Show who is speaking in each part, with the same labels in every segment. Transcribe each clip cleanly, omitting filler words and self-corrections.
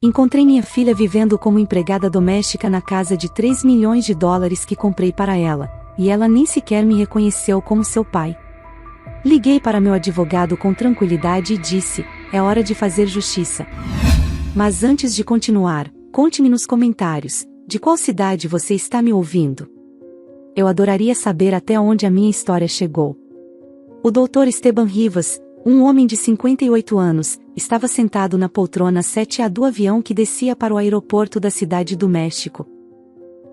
Speaker 1: Encontrei minha filha vivendo como empregada doméstica na casa de 3 milhões de dólares que comprei para ela, e ela nem sequer me reconheceu como seu pai. Liguei para meu advogado com tranquilidade e disse: é hora de fazer justiça. Mas antes de continuar, conte-me nos comentários, de qual cidade você está me ouvindo? Eu adoraria saber até onde a minha história chegou. O Dr. Esteban Rivas, um homem de 58 anos, estava sentado na poltrona 7A do avião que descia para o aeroporto da Cidade do México.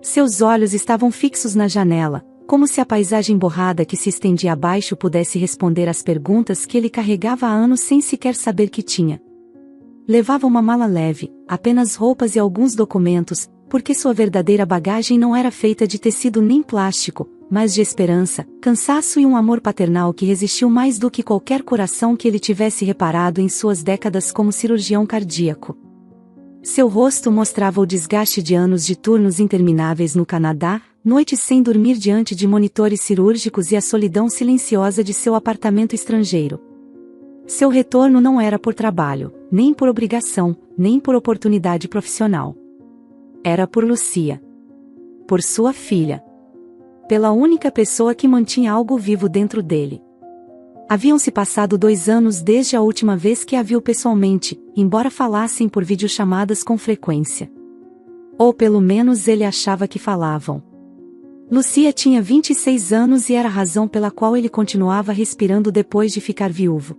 Speaker 1: Seus olhos estavam fixos na janela, como se a paisagem borrada que se estendia abaixo pudesse responder às perguntas que ele carregava há anos sem sequer saber que tinha. Levava uma mala leve, apenas roupas e alguns documentos, porque sua verdadeira bagagem não era feita de tecido nem plástico, mas de esperança, cansaço e um amor paternal que resistiu mais do que qualquer coração que ele tivesse reparado em suas décadas como cirurgião cardíaco. Seu rosto mostrava o desgaste de anos de turnos intermináveis no Canadá, noites sem dormir diante de monitores cirúrgicos e a solidão silenciosa de seu apartamento estrangeiro. Seu retorno não era por trabalho, nem por obrigação, nem por oportunidade profissional. Era por Lucia. Por sua filha. Pela única pessoa que mantinha algo vivo dentro dele. Haviam-se passado 2 anos desde a última vez que a viu pessoalmente, embora falassem por videochamadas com frequência. Ou pelo menos ele achava que falavam. Lucia tinha 26 anos e era a razão pela qual ele continuava respirando depois de ficar viúvo.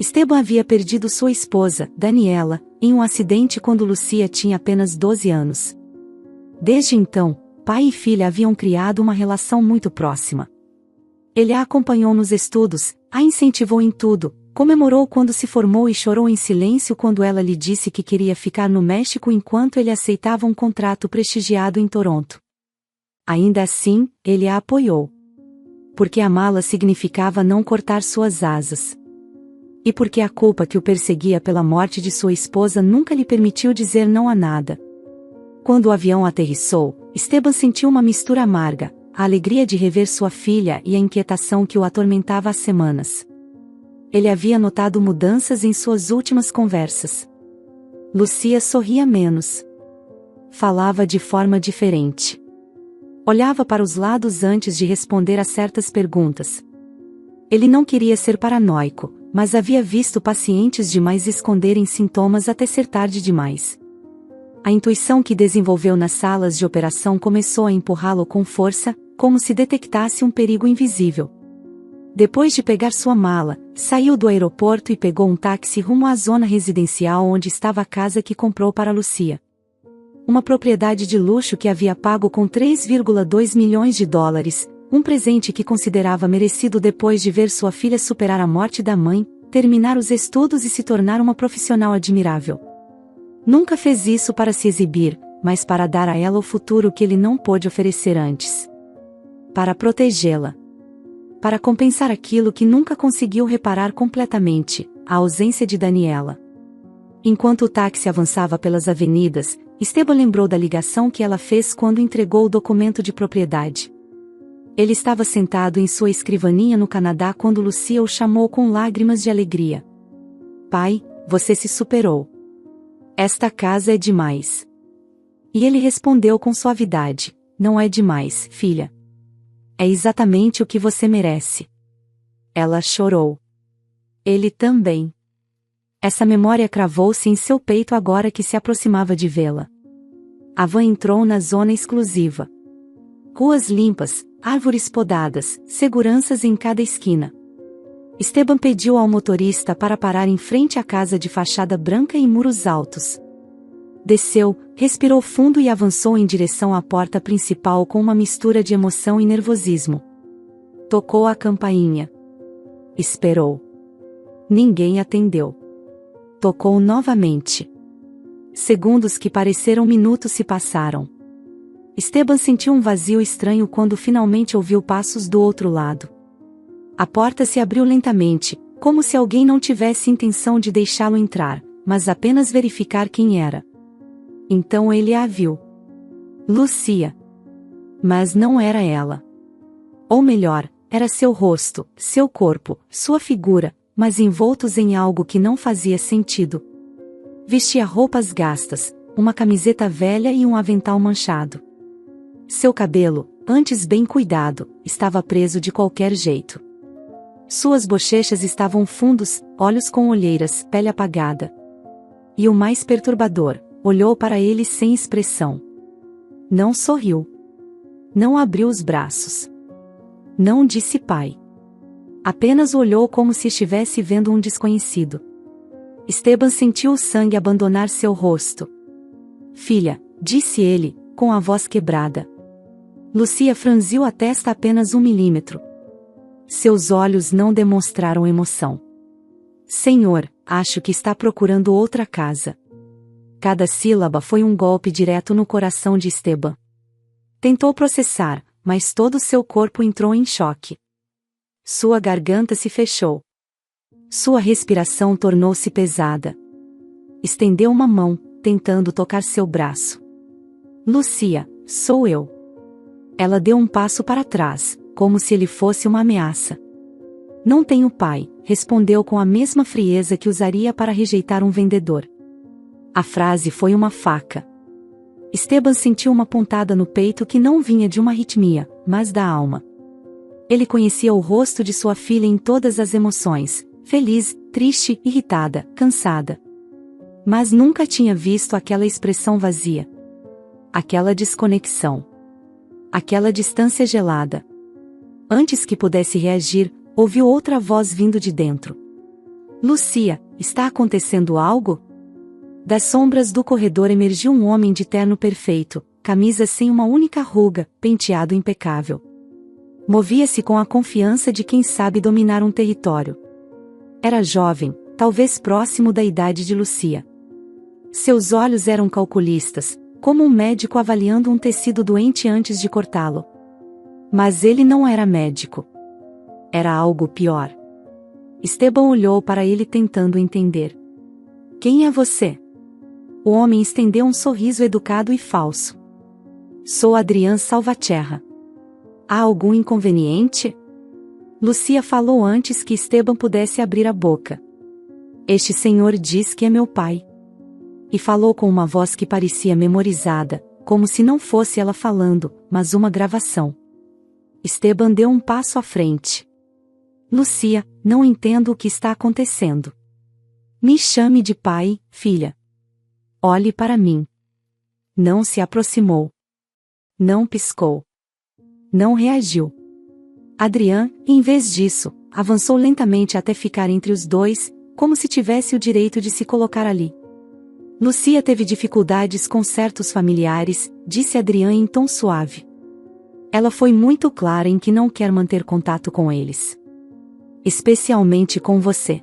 Speaker 1: Esteban havia perdido sua esposa, Daniela, em um acidente quando Lucia tinha apenas 12 anos. Desde então, pai e filha haviam criado uma relação muito próxima. Ele a acompanhou nos estudos, a incentivou em tudo, comemorou quando se formou e chorou em silêncio quando ela lhe disse que queria ficar no México enquanto ele aceitava um contrato prestigiado em Toronto. Ainda assim, ele a apoiou. Porque amá-la significava não cortar suas asas. E porque a culpa que o perseguia pela morte de sua esposa nunca lhe permitiu dizer não a nada. Quando o avião aterrissou, Esteban sentiu uma mistura amarga, a alegria de rever sua filha e a inquietação que o atormentava há semanas. Ele havia notado mudanças em suas últimas conversas. Lucia sorria menos. Falava de forma diferente. Olhava para os lados antes de responder a certas perguntas. Ele não queria ser paranoico, mas havia visto pacientes demais esconderem sintomas até ser tarde demais. A intuição que desenvolveu nas salas de operação começou a empurrá-lo com força, como se detectasse um perigo invisível. Depois de pegar sua mala, saiu do aeroporto e pegou um táxi rumo à zona residencial onde estava a casa que comprou para Lucia. Uma propriedade de luxo que havia pago com 3,2 milhões de dólares, um presente que considerava merecido depois de ver sua filha superar a morte da mãe, terminar os estudos e se tornar uma profissional admirável. Nunca fez isso para se exibir, mas para dar a ela o futuro que ele não pôde oferecer antes. Para protegê-la. Para compensar aquilo que nunca conseguiu reparar completamente, a ausência de Daniela. Enquanto o táxi avançava pelas avenidas, Esteban lembrou da ligação que ela fez quando entregou o documento de propriedade. Ele estava sentado em sua escrivaninha no Canadá quando Lucia o chamou com lágrimas de alegria. Pai, você se superou. Esta casa é demais. E ele respondeu com suavidade, não é demais, filha. É exatamente o que você merece. Ela chorou. Ele também. Essa memória cravou-se em seu peito agora que se aproximava de vê-la. A van entrou na zona exclusiva. Ruas limpas, árvores podadas, seguranças em cada esquina. Esteban pediu ao motorista para parar em frente à casa de fachada branca e muros altos. Desceu, respirou fundo e avançou em direção à porta principal com uma mistura de emoção e nervosismo. Tocou a campainha. Esperou. Ninguém atendeu. Tocou novamente. Segundos que pareceram minutos se passaram. Esteban sentiu um vazio estranho quando finalmente ouviu passos do outro lado. A porta se abriu lentamente, como se alguém não tivesse intenção de deixá-lo entrar, mas apenas verificar quem era. Então ele a viu. Lucia. Mas não era ela. Ou melhor, era seu rosto, seu corpo, sua figura, mas envoltos em algo que não fazia sentido. Vestia roupas gastas, uma camiseta velha e um avental manchado. Seu cabelo, antes bem cuidado, estava preso de qualquer jeito. Suas bochechas estavam fundos, olhos com olheiras, pele apagada. E o mais perturbador, olhou para ele sem expressão. Não sorriu. Não abriu os braços. Não disse pai. Apenas olhou como se estivesse vendo um desconhecido. Esteban sentiu o sangue abandonar seu rosto. Filha, disse ele, com a voz quebrada. Lúcia franziu a testa apenas 1 milímetro. Seus olhos não demonstraram emoção. Senhor, acho que está procurando outra casa. Cada sílaba foi um golpe direto no coração de Esteban. Tentou processar, mas todo seu corpo entrou em choque. Sua garganta se fechou. Sua respiração tornou-se pesada. Estendeu uma mão, tentando tocar seu braço. Lúcia, sou eu. Ela deu um passo para trás, como se ele fosse uma ameaça. Não tenho pai, respondeu com a mesma frieza que usaria para rejeitar um vendedor. A frase foi uma faca. Esteban sentiu uma pontada no peito que não vinha de uma arritmia, mas da alma. Ele conhecia o rosto de sua filha em todas as emoções, feliz, triste, irritada, cansada. Mas nunca tinha visto aquela expressão vazia. Aquela desconexão. Aquela distância gelada. Antes que pudesse reagir, ouviu outra voz vindo de dentro. Lúcia, está acontecendo algo? Das sombras do corredor emergiu um homem de terno perfeito, camisa sem uma única ruga, penteado impecável. Movia-se com a confiança de quem sabe dominar um território. Era jovem, talvez próximo da idade de Lúcia. Seus olhos eram calculistas, como um médico avaliando um tecido doente antes de cortá-lo. Mas ele não era médico. Era algo pior. Esteban olhou para ele tentando entender. Quem é você? O homem estendeu um sorriso educado e falso. Sou Adrián Salvatierra. Há algum inconveniente? Lúcia falou antes que Esteban pudesse abrir a boca. Este senhor diz que é meu pai. E falou com uma voz que parecia memorizada, como se não fosse ela falando, mas uma gravação. Esteban deu um passo à frente. Lúcia, não entendo o que está acontecendo. Me chame de pai, filha. Olhe para mim. Não se aproximou. Não piscou. Não reagiu. Adrián, em vez disso, avançou lentamente até ficar entre os dois, como se tivesse o direito de se colocar ali. Lúcia teve dificuldades com certos familiares, disse Adrián em tom suave. Ela foi muito clara em que não quer manter contato com eles. Especialmente com você.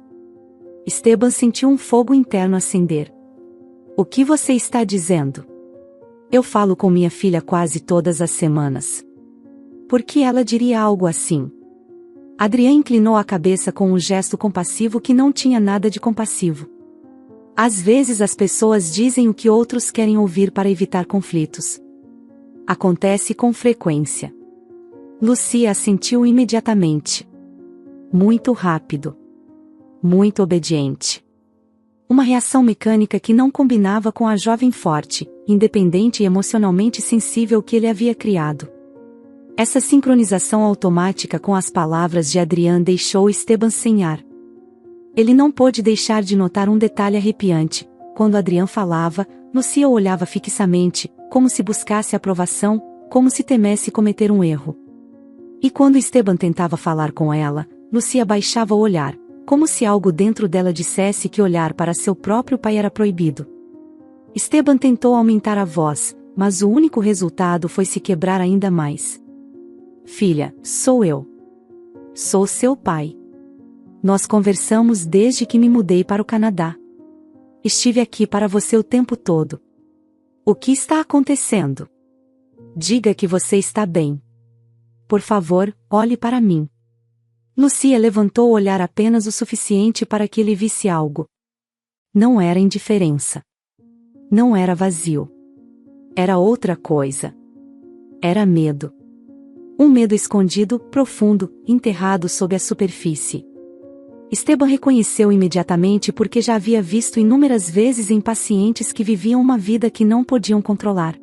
Speaker 1: Esteban sentiu um fogo interno acender. O que você está dizendo? Eu falo com minha filha quase todas as semanas. Por que ela diria algo assim? Adrián inclinou a cabeça com um gesto compassivo que não tinha nada de compassivo. Às vezes as pessoas dizem o que outros querem ouvir para evitar conflitos. Acontece com frequência. Lúcia assentiu imediatamente. Muito rápido. Muito obediente. Uma reação mecânica que não combinava com a jovem forte, independente e emocionalmente sensível que ele havia criado. Essa sincronização automática com as palavras de Adrián deixou Esteban sem ar. Ele não pôde deixar de notar um detalhe arrepiante. Quando Adrián falava, Lúcia o olhava fixamente, como se buscasse aprovação, como se temesse cometer um erro. E quando Esteban tentava falar com ela, Lúcia baixava o olhar, como se algo dentro dela dissesse que olhar para seu próprio pai era proibido. Esteban tentou aumentar a voz, mas o único resultado foi se quebrar ainda mais. Filha, sou eu. Sou seu pai. Nós conversamos desde que me mudei para o Canadá. Estive aqui para você o tempo todo. O que está acontecendo? Diga que você está bem. Por favor, olhe para mim. Lúcia levantou o olhar apenas o suficiente para que ele visse algo. Não era indiferença. Não era vazio. Era outra coisa. Era medo. Um medo escondido, profundo, enterrado sob a superfície. Esteban reconheceu imediatamente porque já havia visto inúmeras vezes em pacientes que viviam uma vida que não podiam controlar.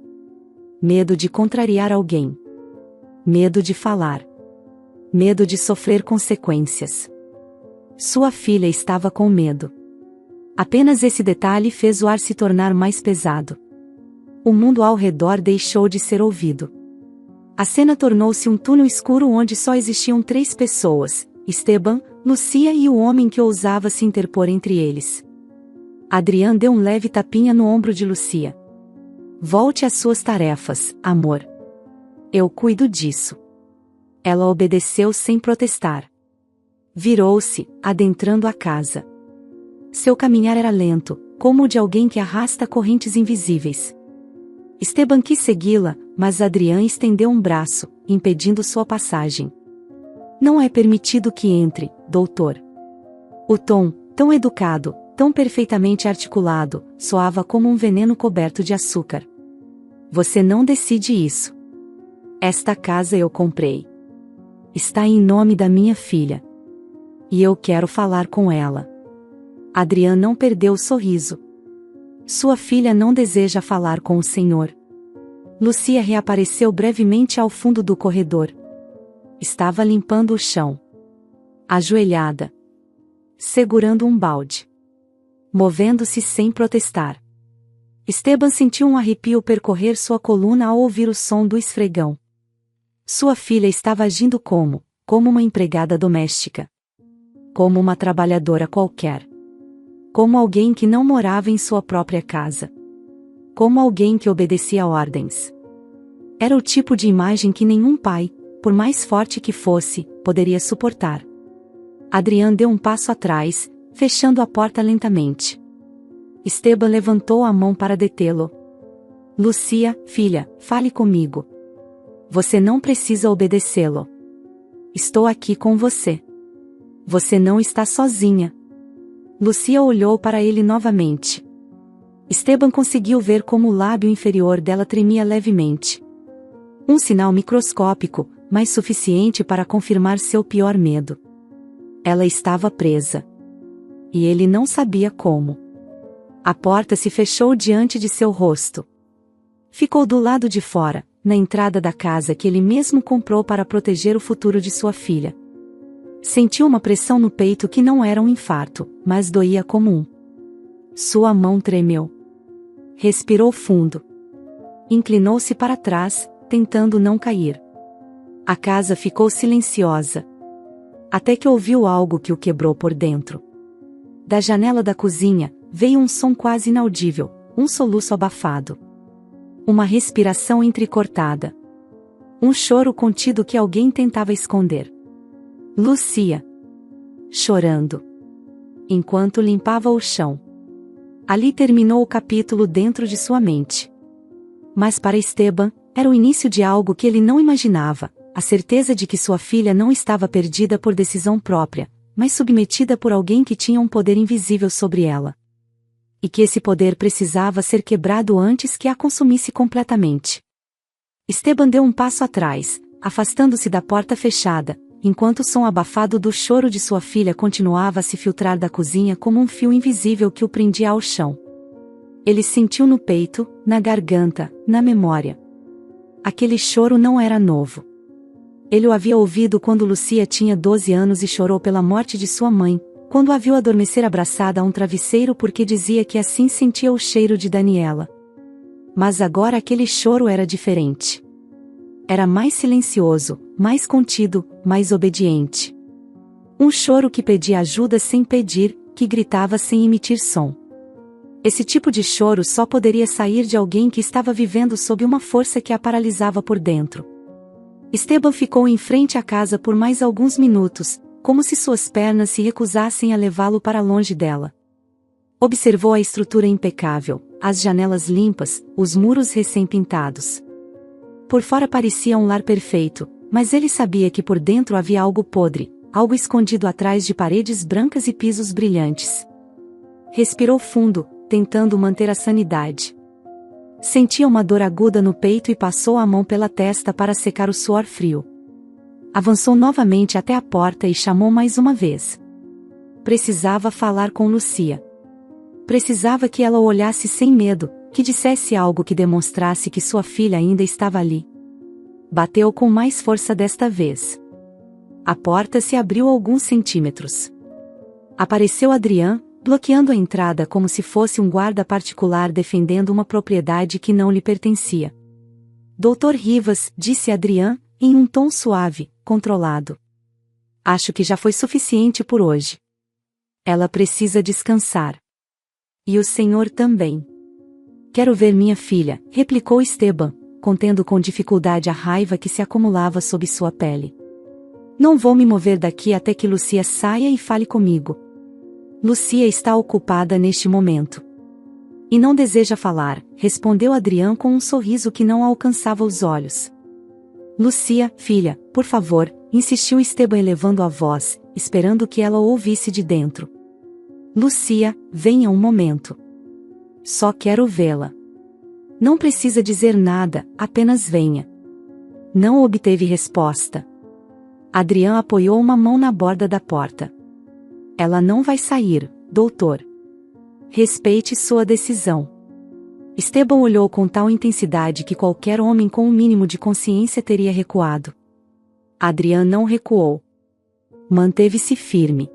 Speaker 1: Medo de contrariar alguém. Medo de falar. Medo de sofrer consequências. Sua filha estava com medo. Apenas esse detalhe fez o ar se tornar mais pesado. O mundo ao redor deixou de ser ouvido. A cena tornou-se um túnel escuro onde só existiam 3 pessoas: Esteban, Lucia e o homem que ousava se interpor entre eles. Adrián deu um leve tapinha no ombro de Lucia. Volte às suas tarefas, amor. Eu cuido disso. Ela obedeceu sem protestar. Virou-se, adentrando a casa. Seu caminhar era lento, como o de alguém que arrasta correntes invisíveis. Esteban quis segui-la, mas Adrián estendeu um braço, impedindo sua passagem. Não é permitido que entre, doutor. O tom, tão educado, tão perfeitamente articulado, soava como um veneno coberto de açúcar. Você não decide isso. Esta casa eu comprei. Está em nome da minha filha. E eu quero falar com ela. Adrián não perdeu o sorriso. Sua filha não deseja falar com o senhor. Lucia reapareceu brevemente ao fundo do corredor. Estava limpando o chão. Ajoelhada. Segurando um balde. Movendo-se sem protestar. Esteban sentiu um arrepio percorrer sua coluna ao ouvir o som do esfregão. Sua filha estava agindo como uma empregada doméstica. Como uma trabalhadora qualquer. Como alguém que não morava em sua própria casa. Como alguém que obedecia ordens. Era o tipo de imagem que nenhum pai, por mais forte que fosse, poderia suportar. Adrián deu um passo atrás, fechando a porta lentamente. Esteban levantou a mão para detê-lo. Lucia, filha, fale comigo. Você não precisa obedecê-lo. Estou aqui com você. Você não está sozinha. Lucia olhou para ele novamente. Esteban conseguiu ver como o lábio inferior dela tremia levemente. Um sinal microscópico, mas suficiente para confirmar seu pior medo. Ela estava presa. E ele não sabia como. A porta se fechou diante de seu rosto. Ficou do lado de fora, na entrada da casa que ele mesmo comprou para proteger o futuro de sua filha. Sentiu uma pressão no peito que não era um infarto, mas doía como um. Sua mão tremeu. Respirou fundo. Inclinou-se para trás, tentando não cair. A casa ficou silenciosa. Até que ouviu algo que o quebrou por dentro. Da janela da cozinha, veio um som quase inaudível, um soluço abafado. Uma respiração entrecortada. Um choro contido que alguém tentava esconder. Lucia. Chorando. Enquanto limpava o chão. Ali terminou o capítulo dentro de sua mente. Mas para Esteban, era o início de algo que ele não imaginava, a certeza de que sua filha não estava perdida por decisão própria, mas submetida por alguém que tinha um poder invisível sobre ela. E que esse poder precisava ser quebrado antes que a consumisse completamente. Esteban deu um passo atrás, afastando-se da porta fechada, enquanto o som abafado do choro de sua filha continuava a se filtrar da cozinha como um fio invisível que o prendia ao chão. Ele sentiu no peito, na garganta, na memória. Aquele choro não era novo. Ele o havia ouvido quando Lucia tinha 12 anos e chorou pela morte de sua mãe, quando a viu adormecer abraçada a um travesseiro porque dizia que assim sentia o cheiro de Daniela. Mas agora aquele choro era diferente. Era mais silencioso, mais contido, mais obediente. Um choro que pedia ajuda sem pedir, que gritava sem emitir som. Esse tipo de choro só poderia sair de alguém que estava vivendo sob uma força que a paralisava por dentro. Esteban ficou em frente à casa por mais alguns minutos, como se suas pernas se recusassem a levá-lo para longe dela. Observou a estrutura impecável, as janelas limpas, os muros recém-pintados. Por fora parecia um lar perfeito, mas ele sabia que por dentro havia algo podre, algo escondido atrás de paredes brancas e pisos brilhantes. Respirou fundo, tentando manter a sanidade. Sentia uma dor aguda no peito e passou a mão pela testa para secar o suor frio. Avançou novamente até a porta e chamou mais uma vez. precisava falar com Lucia. Precisava que ela o olhasse sem medo, que dissesse algo que demonstrasse que sua filha ainda estava ali. Bateu com mais força desta vez. A porta se abriu alguns centímetros. Apareceu Adrian, bloqueando a entrada como se fosse um guarda particular defendendo uma propriedade que não lhe pertencia. Dr. Rivas, disse Adrian, em um tom suave, controlado. Acho que já foi suficiente por hoje. Ela precisa descansar. E o senhor também. Quero ver minha filha, replicou Esteban, contendo com dificuldade a raiva que se acumulava sob sua pele. Não vou me mover daqui até que Lucia saia e fale comigo. Lucia está ocupada neste momento. E não deseja falar, respondeu Adrian com um sorriso que não alcançava os olhos. Lucia, filha, por favor, insistiu Esteban elevando a voz, esperando que ela o ouvisse de dentro. Lucia, venha um momento. Só quero vê-la. Não precisa dizer nada, apenas venha. Não obteve resposta. Adrian apoiou uma mão na borda da porta. Ela não vai sair, doutor. Respeite sua decisão. Esteban olhou com tal intensidade que qualquer homem com um mínimo de consciência teria recuado. Adrian não recuou. Manteve-se firme.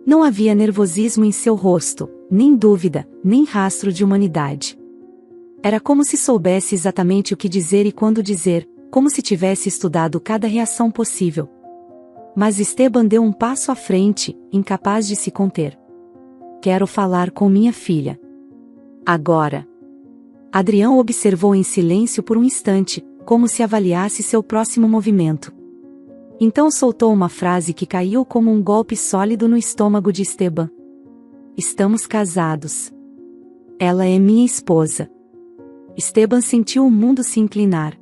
Speaker 1: Não havia nervosismo em seu rosto, nem dúvida, nem rastro de humanidade. Era como se soubesse exatamente o que dizer e quando dizer, como se tivesse estudado cada reação possível. Mas Esteban deu um passo à frente, incapaz de se conter. Quero falar com minha filha. Agora. Adrian observou em silêncio por um instante, como se avaliasse seu próximo movimento. Então soltou uma frase que caiu como um golpe sólido no estômago de Esteban. Estamos casados. Ela é minha esposa. Esteban sentiu o mundo se inclinar.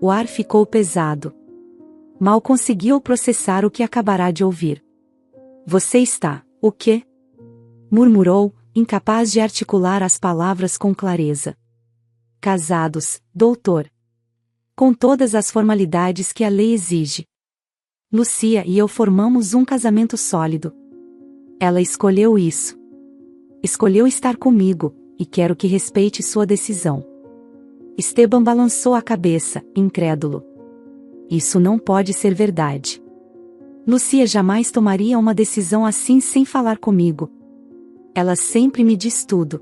Speaker 1: O ar ficou pesado. Mal conseguiu processar o que acabará de ouvir. Você está, o quê? Murmurou, incapaz de articular as palavras com clareza. Casados, doutor. Com todas as formalidades que a lei exige. Lucia e eu formamos um casamento sólido. Ela escolheu isso. Escolheu estar comigo, e quero que respeite sua decisão. Esteban balançou a cabeça, incrédulo. Isso não pode ser verdade. Lucia jamais tomaria uma decisão assim sem falar comigo. Ela sempre me diz tudo.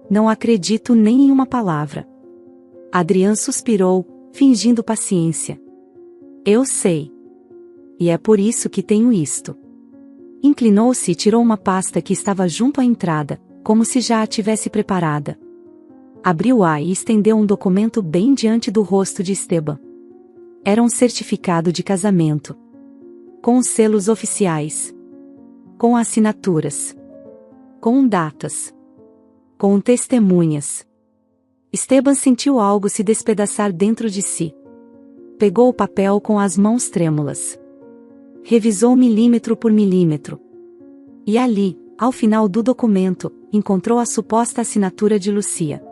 Speaker 1: Não acredito nem em uma palavra. Adrian suspirou, fingindo paciência. Eu sei. E é por isso que tenho isto. Inclinou-se e tirou uma pasta que estava junto à entrada, como se já a tivesse preparada. Abriu-a e estendeu um documento bem diante do rosto de Esteban. Era um certificado de casamento. Com os selos oficiais. Com assinaturas. Com datas. Com testemunhas. Esteban sentiu algo se despedaçar dentro de si. Pegou o papel com as mãos trêmulas. Revisou milímetro por milímetro. E ali, ao final do documento, encontrou a suposta assinatura de Lucia.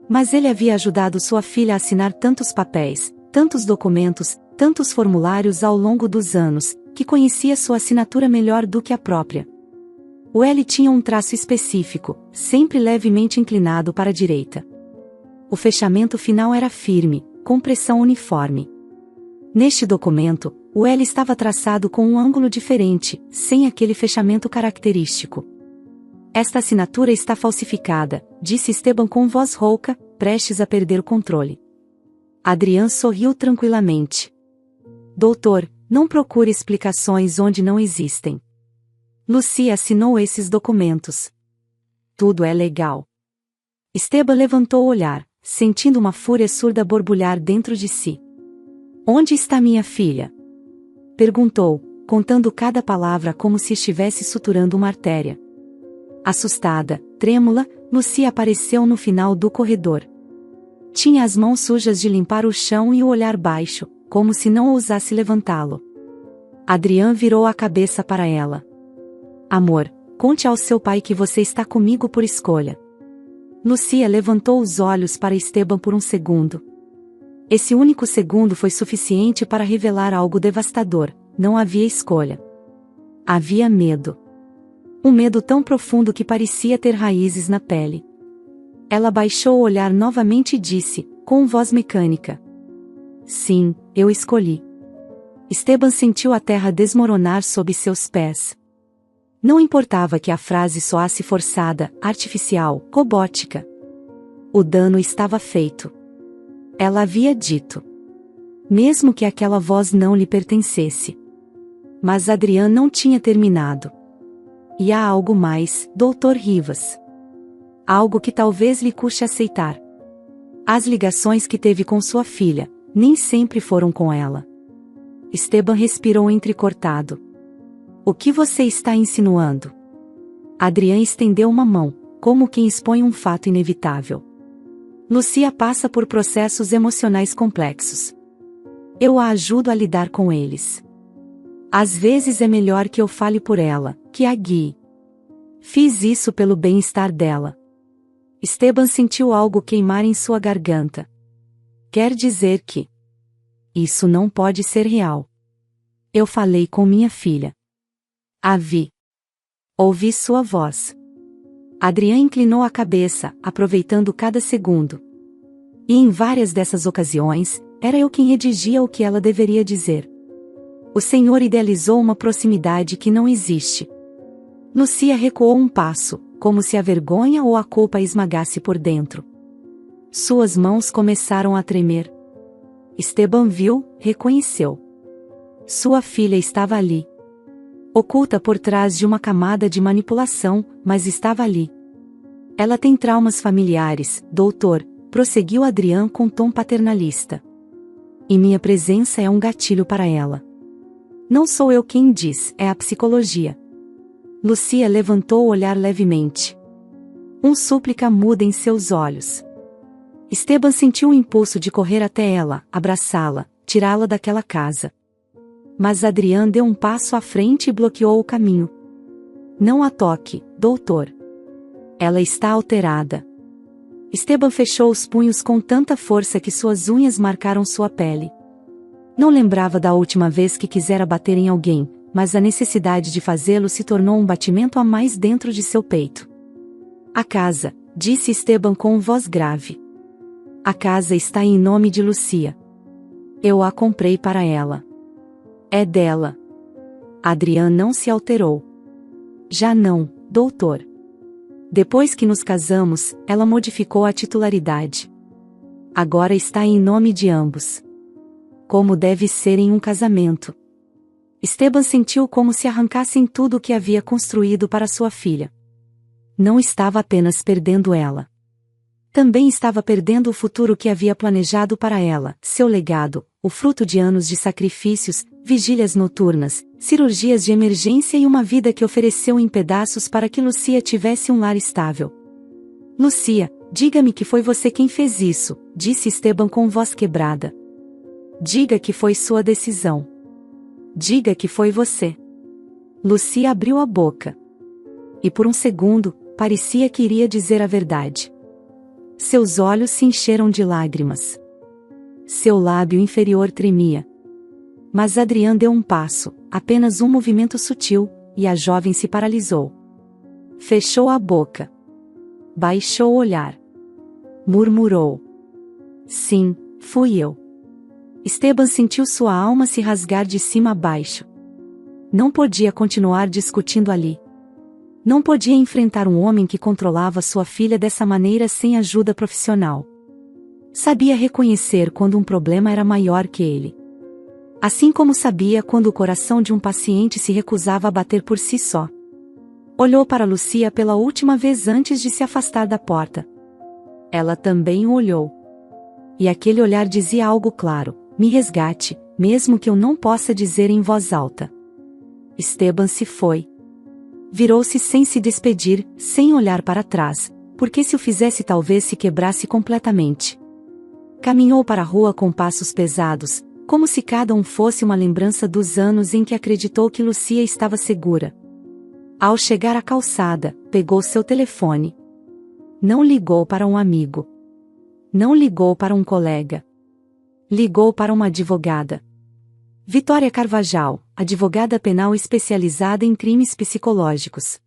Speaker 1: Mas ele havia ajudado sua filha a assinar tantos papéis, tantos documentos, tantos formulários ao longo dos anos, que conhecia sua assinatura melhor do que a própria. O L tinha um traço específico, sempre levemente inclinado para a direita. O fechamento final era firme, com pressão uniforme. Neste documento, o L estava traçado com um ângulo diferente, sem aquele fechamento característico. Esta assinatura está falsificada, disse Esteban com voz rouca, prestes a perder o controle. Adrian sorriu tranquilamente. Doutor, não procure explicações onde não existem. Lucia assinou esses documentos. Tudo é legal. Esteban levantou o olhar, sentindo uma fúria surda borbulhar dentro de si. Onde está minha filha? Perguntou, contando cada palavra como se estivesse suturando uma artéria. Assustada, trêmula, Lucia apareceu no final do corredor. Tinha as mãos sujas de limpar o chão e o olhar baixo, como se não ousasse levantá-lo. Adrian virou a cabeça para ela. Amor, conte ao seu pai que você está comigo por escolha. Lucia levantou os olhos para Esteban por um segundo. Esse único segundo foi suficiente para revelar algo devastador, não havia escolha. Havia medo. Um medo tão profundo que parecia ter raízes na pele. Ela baixou o olhar novamente e disse, com voz mecânica: sim, eu escolhi. Esteban sentiu a terra desmoronar sob seus pés. Não importava que a frase soasse forçada, artificial, robótica. O dano estava feito. Ela havia dito. Mesmo que aquela voz não lhe pertencesse. Mas Adrián não tinha terminado. E há algo mais, Dr. Rivas. Algo que talvez lhe custe aceitar. As ligações que teve com sua filha, nem sempre foram com ela. Esteban respirou entrecortado. O que você está insinuando? Adrián estendeu uma mão, como quem expõe um fato inevitável. Lucia passa por processos emocionais complexos. Eu a ajudo a lidar com eles. Às vezes é melhor que eu fale por ela, que a guie. Fiz isso pelo bem-estar dela. Esteban sentiu algo queimar em sua garganta. Quer dizer que... Isso não pode ser real. Eu falei com minha filha. A vi. Ouvi sua voz. Adrián inclinou a cabeça, aproveitando cada segundo. E em várias dessas ocasiões, era eu quem redigia o que ela deveria dizer. O Senhor idealizou uma proximidade que não existe. Lucia recuou um passo, como se a vergonha ou a culpa a esmagasse por dentro. Suas mãos começaram a tremer. Esteban viu, reconheceu. Sua filha estava ali. Oculta por trás de uma camada de manipulação, mas estava ali. Ela tem traumas familiares, doutor, prosseguiu Adrián com tom paternalista. E minha presença é um gatilho para ela. Não sou eu quem diz, é a psicologia. Lucia levantou o olhar levemente. Súplica muda em seus olhos. Esteban sentiu o impulso de correr até ela, abraçá-la, tirá-la daquela casa. Mas Adrián deu um passo à frente e bloqueou o caminho. Não a toque, doutor. Ela está alterada. Esteban fechou os punhos com tanta força que suas unhas marcaram sua pele. Não lembrava da última vez que quisera bater em alguém, mas a necessidade de fazê-lo se tornou um batimento a mais dentro de seu peito. A casa, disse Esteban com voz grave. A casa está em nome de Lucia. Eu a comprei para ela. É dela. Adrián não se alterou. Já não, doutor. Depois que nos casamos, ela modificou a titularidade. Agora está em nome de ambos. Como deve ser em um casamento. Esteban sentiu como se arrancassem tudo o que havia construído para sua filha. Não estava apenas perdendo ela. Também estava perdendo o futuro que havia planejado para ela, seu legado, o fruto de anos de sacrifícios, vigílias noturnas, cirurgias de emergência e uma vida que ofereceu em pedaços para que Lucia tivesse um lar estável. Lucia, diga-me que foi você quem fez isso, disse Esteban com voz quebrada. Diga que foi sua decisão. Diga que foi você. Lucia abriu a boca. E por um segundo, parecia que iria dizer a verdade. Seus olhos se encheram de lágrimas. Seu lábio inferior tremia. Mas Adrián deu um passo, apenas um movimento sutil, e a jovem se paralisou. Fechou a boca. Baixou o olhar. Murmurou. Sim, fui eu. Esteban sentiu sua alma se rasgar de cima a baixo. Não podia continuar discutindo ali. Não podia enfrentar um homem que controlava sua filha dessa maneira sem ajuda profissional. Sabia reconhecer quando um problema era maior que ele. Assim como sabia quando o coração de um paciente se recusava a bater por si só. Olhou para Lucia pela última vez antes de se afastar da porta. Ela também o olhou. E aquele olhar dizia algo claro. Me resgate, mesmo que eu não possa dizer em voz alta. Esteban se foi. Virou-se sem se despedir, sem olhar para trás, porque se o fizesse talvez se quebrasse completamente. Caminhou para a rua com passos pesados, como se cada um fosse uma lembrança dos anos em que acreditou que Lucia estava segura. Ao chegar à calçada, pegou seu telefone. Não ligou para um amigo. Não ligou para um colega. Ligou para uma advogada. Vitória Carvajal, advogada penal especializada em crimes psicológicos.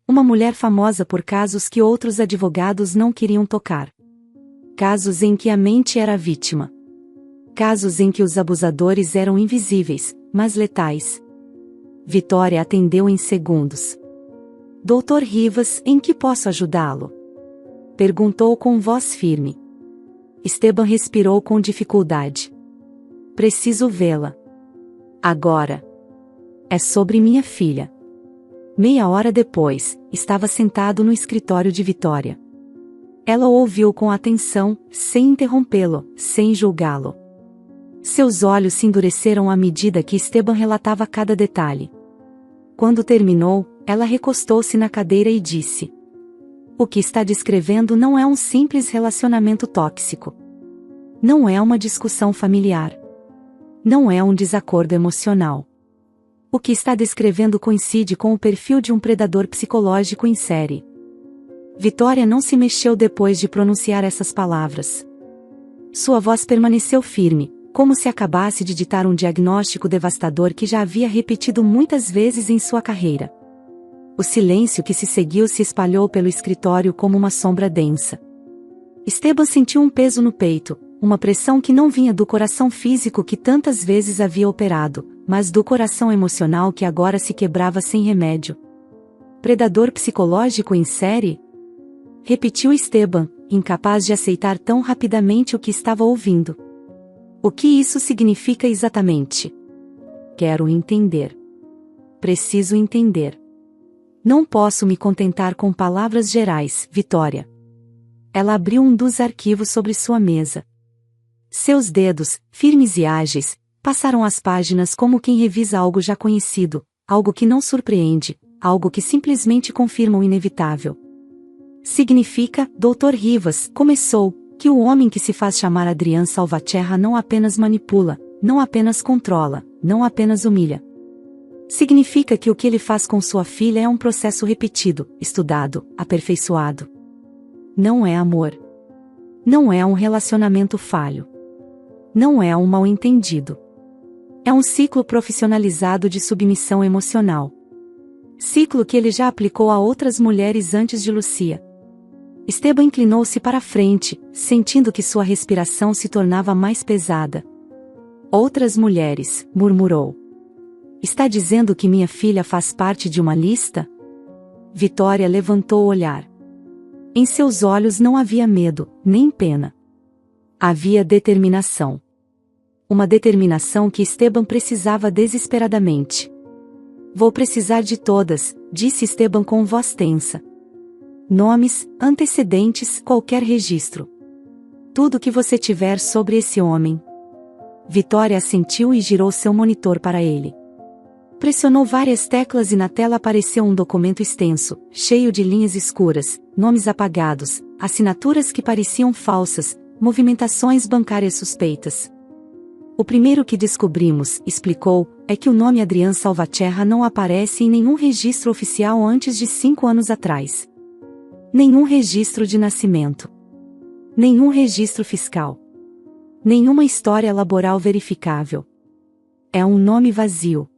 Speaker 1: Uma mulher famosa por casos que outros advogados não queriam tocar. Casos em que a mente era a vítima. Casos em que os abusadores eram invisíveis, mas letais. Vitória atendeu em segundos. Doutor Rivas, em que posso ajudá-lo? Perguntou com voz firme. Esteban respirou com dificuldade. Preciso vê-la. Agora. É sobre minha filha. Meia hora depois, estava sentado no escritório de Vitória. Ela o ouviu com atenção, sem interrompê-lo, sem julgá-lo. Seus olhos se endureceram à medida que Esteban relatava cada detalhe. Quando terminou, ela recostou-se na cadeira e disse: O que está descrevendo não é um simples relacionamento tóxico. Não é uma discussão familiar. Não é um desacordo emocional. O que está descrevendo coincide com o perfil de um predador psicológico em série. Vitória não se mexeu depois de pronunciar essas palavras. Sua voz permaneceu firme, como se acabasse de ditar um diagnóstico devastador que já havia repetido muitas vezes em sua carreira. O silêncio que se seguiu se espalhou pelo escritório como uma sombra densa. Esteban sentiu um peso no peito, uma pressão que não vinha do coração físico que tantas vezes havia operado, mas do coração emocional que agora se quebrava sem remédio. Predador psicológico em série? Repetiu Esteban, incapaz de aceitar tão rapidamente o que estava ouvindo. O que isso significa exatamente? Quero entender. Preciso entender. Não posso me contentar com palavras gerais, Vitória. Ela abriu um dos arquivos sobre sua mesa. Seus dedos, firmes e ágeis, passaram as páginas como quem revisa algo já conhecido, algo que não surpreende, algo que simplesmente confirma o inevitável. Significa, Dr. Rivas, começou, que o homem que se faz chamar Adrián Salvatierra não apenas manipula, não apenas controla, não apenas humilha. Significa que o que ele faz com sua filha é um processo repetido, estudado, aperfeiçoado. Não é amor. Não é um relacionamento falho. Não é um mal-entendido. É um ciclo profissionalizado de submissão emocional. Ciclo que ele já aplicou a outras mulheres antes de Lucia. Esteban inclinou-se para a frente, sentindo que sua respiração se tornava mais pesada. Outras mulheres, murmurou. Está dizendo que minha filha faz parte de uma lista? Vitória levantou o olhar. Em seus olhos não havia medo, nem pena. Havia determinação. Uma determinação que Esteban precisava desesperadamente. Vou precisar de todas, disse Esteban com voz tensa. Nomes, antecedentes, qualquer registro. Tudo que você tiver sobre esse homem. Vitória assentiu e girou seu monitor para ele. Pressionou várias teclas e na tela apareceu um documento extenso, cheio de linhas escuras, nomes apagados, assinaturas que pareciam falsas, movimentações bancárias suspeitas. O primeiro que descobrimos, explicou, é que o nome Adrián Salvatierra não aparece em nenhum registro oficial antes de 5 anos atrás. Nenhum registro de nascimento. Nenhum registro fiscal. Nenhuma história laboral verificável. É um nome vazio.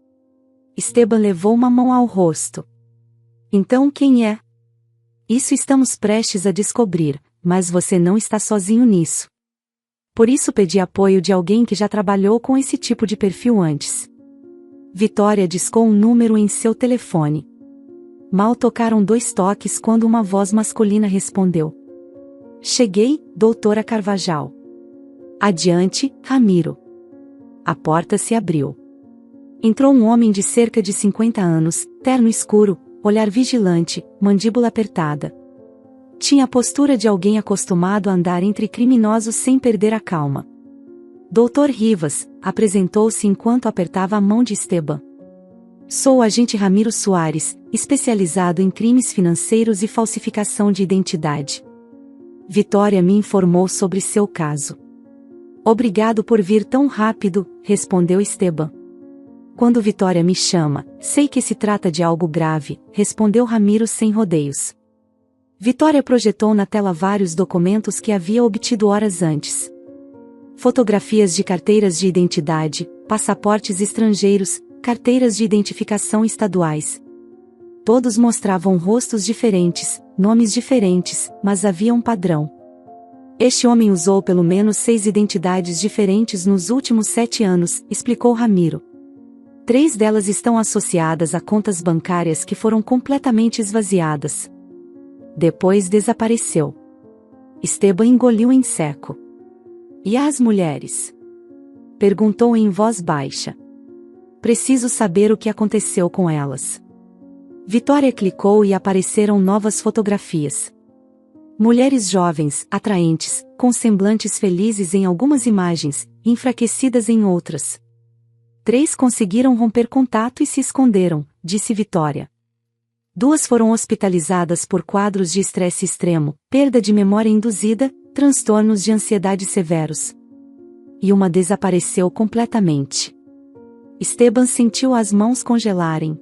Speaker 1: Esteban levou uma mão ao rosto. Então quem é? Isso estamos prestes a descobrir, mas você não está sozinho nisso. Por isso pedi apoio de alguém que já trabalhou com esse tipo de perfil antes. Vitória discou um número em seu telefone. Mal tocaram 2 toques quando uma voz masculina respondeu. Cheguei, doutora Carvajal. Adiante, Ramiro. A porta se abriu. Entrou um homem de cerca de 50 anos, terno escuro, olhar vigilante, mandíbula apertada. Tinha a postura de alguém acostumado a andar entre criminosos sem perder a calma. Dr. Rivas, apresentou-se enquanto apertava a mão de Esteban. Sou o agente Ramiro Soares, especializado em crimes financeiros e falsificação de identidade. Vitória me informou sobre seu caso. Obrigado por vir tão rápido, respondeu Esteban. Quando Vitória me chama, sei que se trata de algo grave, respondeu Ramiro sem rodeios. Vitória projetou na tela vários documentos que havia obtido horas antes. Fotografias de carteiras de identidade, passaportes estrangeiros, carteiras de identificação estaduais. Todos mostravam rostos diferentes, nomes diferentes, mas havia um padrão. Este homem usou pelo menos 6 identidades diferentes nos últimos 7 anos, explicou Ramiro. 3 delas estão associadas a contas bancárias que foram completamente esvaziadas. Depois desapareceu. Esteban engoliu em seco. E as mulheres? Perguntou em voz baixa. Preciso saber o que aconteceu com elas. Vitória clicou e apareceram novas fotografias. Mulheres jovens, atraentes, com semblantes felizes em algumas imagens, enfraquecidas em outras. 3 conseguiram romper contato e se esconderam, disse Vitória. 2 foram hospitalizadas por quadros de estresse extremo, perda de memória induzida, transtornos de ansiedade severos. E uma desapareceu completamente. Esteban sentiu as mãos congelarem.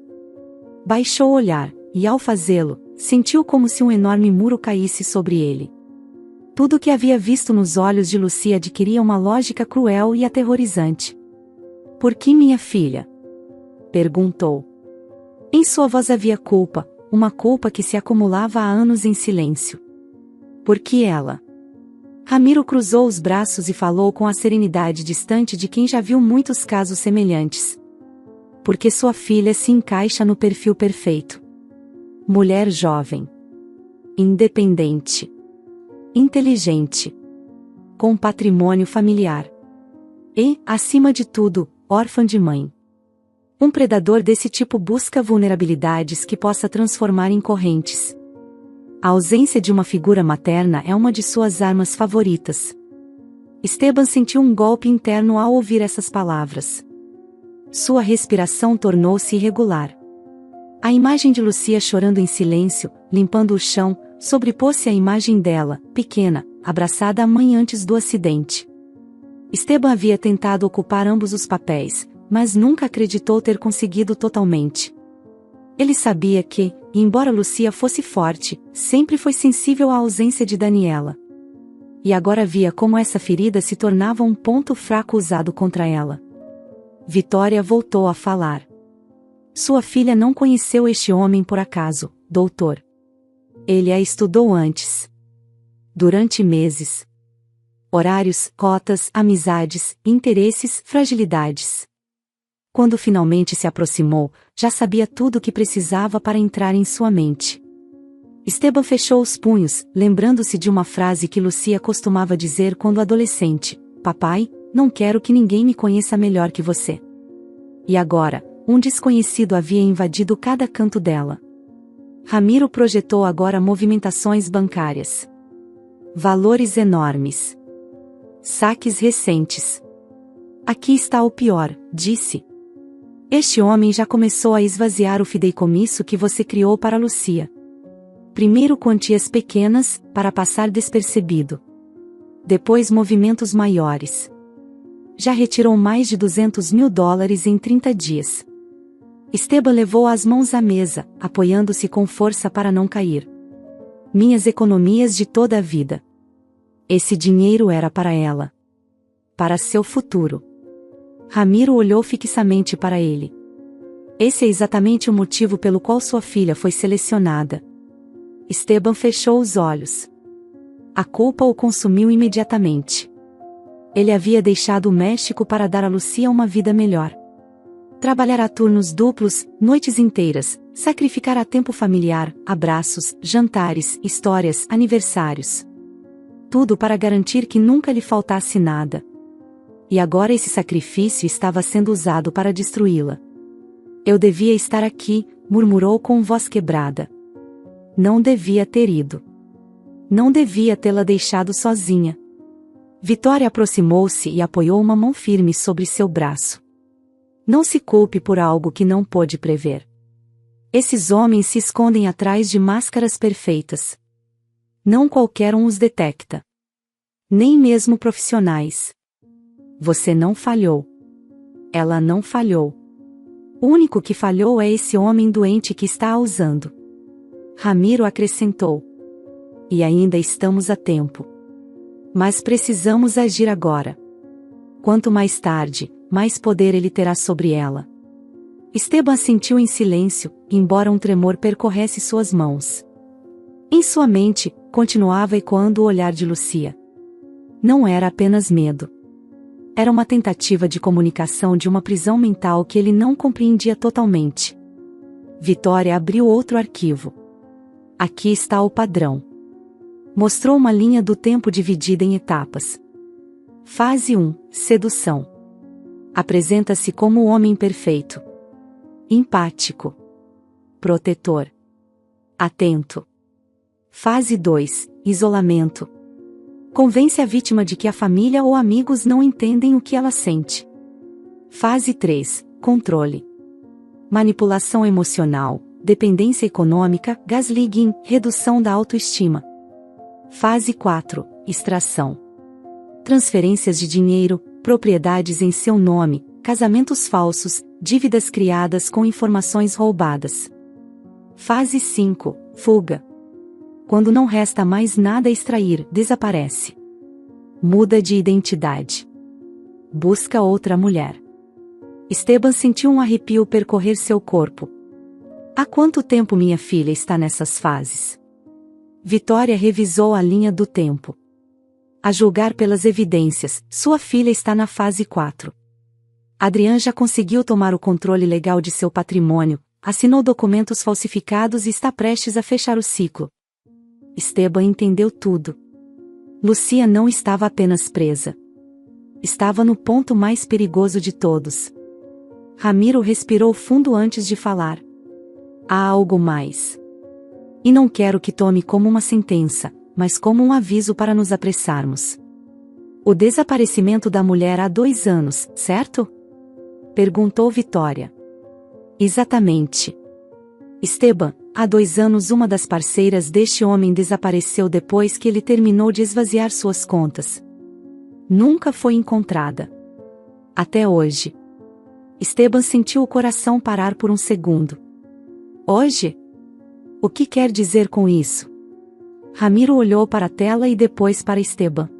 Speaker 1: Baixou o olhar, e ao fazê-lo, sentiu como se um enorme muro caísse sobre ele. Tudo o que havia visto nos olhos de Lucia adquiria uma lógica cruel e aterrorizante. Por que minha filha? Perguntou. Em sua voz havia culpa, uma culpa que se acumulava há anos em silêncio. Por que ela? Ramiro cruzou os braços e falou com a serenidade distante de quem já viu muitos casos semelhantes. Porque sua filha se encaixa no perfil perfeito. Mulher jovem. Independente. Inteligente. Com patrimônio familiar. E, acima de tudo, órfã de mãe. Um predador desse tipo busca vulnerabilidades que possa transformar em correntes. A ausência de uma figura materna é uma de suas armas favoritas. Esteban sentiu um golpe interno ao ouvir essas palavras. Sua respiração tornou-se irregular. A imagem de Lucia chorando em silêncio, limpando o chão, sobrepôs-se à imagem dela, pequena, abraçada à mãe antes do acidente. Esteban havia tentado ocupar ambos os papéis, mas nunca acreditou ter conseguido totalmente. Ele sabia que, embora Lucia fosse forte, sempre foi sensível à ausência de Daniela. E agora via como essa ferida se tornava um ponto fraco usado contra ela. Vitória voltou a falar. Sua filha não conheceu este homem por acaso, doutor. Ele a estudou antes. Durante meses. Horários, cotas, amizades, interesses, fragilidades. Quando finalmente se aproximou, já sabia tudo o que precisava para entrar em sua mente. Esteban fechou os punhos, lembrando-se de uma frase que Lucia costumava dizer quando adolescente: Papai, não quero que ninguém me conheça melhor que você. E agora, um desconhecido havia invadido cada canto dela. Ramiro projetou agora movimentações bancárias. Valores enormes. Saques recentes. Aqui está o pior, disse. Este homem já começou a esvaziar o fideicomisso que você criou para Lucia. Primeiro quantias pequenas, para passar despercebido. Depois movimentos maiores. Já retirou mais de $200 mil em 30 dias. Esteban levou as mãos à mesa, apoiando-se com força para não cair. Minhas economias de toda a vida. Esse dinheiro era para ela. Para seu futuro. Ramiro olhou fixamente para ele. Esse é exatamente o motivo pelo qual sua filha foi selecionada. Esteban fechou os olhos. A culpa o consumiu imediatamente. Ele havia deixado o México para dar a Lucia uma vida melhor. Trabalhar a turnos duplos, noites inteiras, sacrificar a tempo familiar, abraços, jantares, histórias, aniversários. Tudo para garantir que nunca lhe faltasse nada. E agora esse sacrifício estava sendo usado para destruí-la. Eu devia estar aqui, murmurou com voz quebrada. Não devia ter ido. Não devia tê-la deixado sozinha. Vitória aproximou-se e apoiou uma mão firme sobre seu braço. Não se culpe por algo que não pôde prever. Esses homens se escondem atrás de máscaras perfeitas. Não qualquer um os detecta. Nem mesmo profissionais. Você não falhou. Ela não falhou. O único que falhou é esse homem doente que está a usando. Ramiro acrescentou. E ainda estamos a tempo. Mas precisamos agir agora. Quanto mais tarde, mais poder ele terá sobre ela. Esteban assentiu em silêncio, embora um tremor percorresse suas mãos. Em sua mente, continuava ecoando o olhar de Lucia. Não era apenas medo. Era uma tentativa de comunicação de uma prisão mental que ele não compreendia totalmente. Vitória abriu outro arquivo. Aqui está o padrão. Mostrou uma linha do tempo dividida em etapas. Fase 1, sedução. Apresenta-se como o homem perfeito. Empático. Protetor. Atento. Fase 2, isolamento. Convence a vítima de que a família ou amigos não entendem o que ela sente. Fase 3, controle. Manipulação emocional, dependência econômica, gaslighting, redução da autoestima. Fase 4, extração. Transferências de dinheiro, propriedades em seu nome, casamentos falsos, dívidas criadas com informações roubadas. Fase 5, fuga. Quando não resta mais nada a extrair, desaparece. Muda de identidade. Busca outra mulher. Esteban sentiu um arrepio percorrer seu corpo. Há quanto tempo minha filha está nessas fases? Vitória revisou a linha do tempo. A julgar pelas evidências, sua filha está na fase 4. Adrian já conseguiu tomar o controle legal de seu patrimônio, assinou documentos falsificados e está prestes a fechar o ciclo. Esteban entendeu tudo. Lucia não estava apenas presa. Estava no ponto mais perigoso de todos. Ramiro respirou fundo antes de falar. Há algo mais. E não quero que tome como uma sentença, mas como um aviso para nos apressarmos. O desaparecimento da mulher há 2 anos, certo? Perguntou Vitória. Exatamente. Esteban, há 2 anos uma das parceiras deste homem desapareceu depois que ele terminou de esvaziar suas contas. Nunca foi encontrada. Até hoje. Esteban sentiu o coração parar por um segundo. Hoje? O que quer dizer com isso? Ramiro olhou para a tela e depois para Esteban.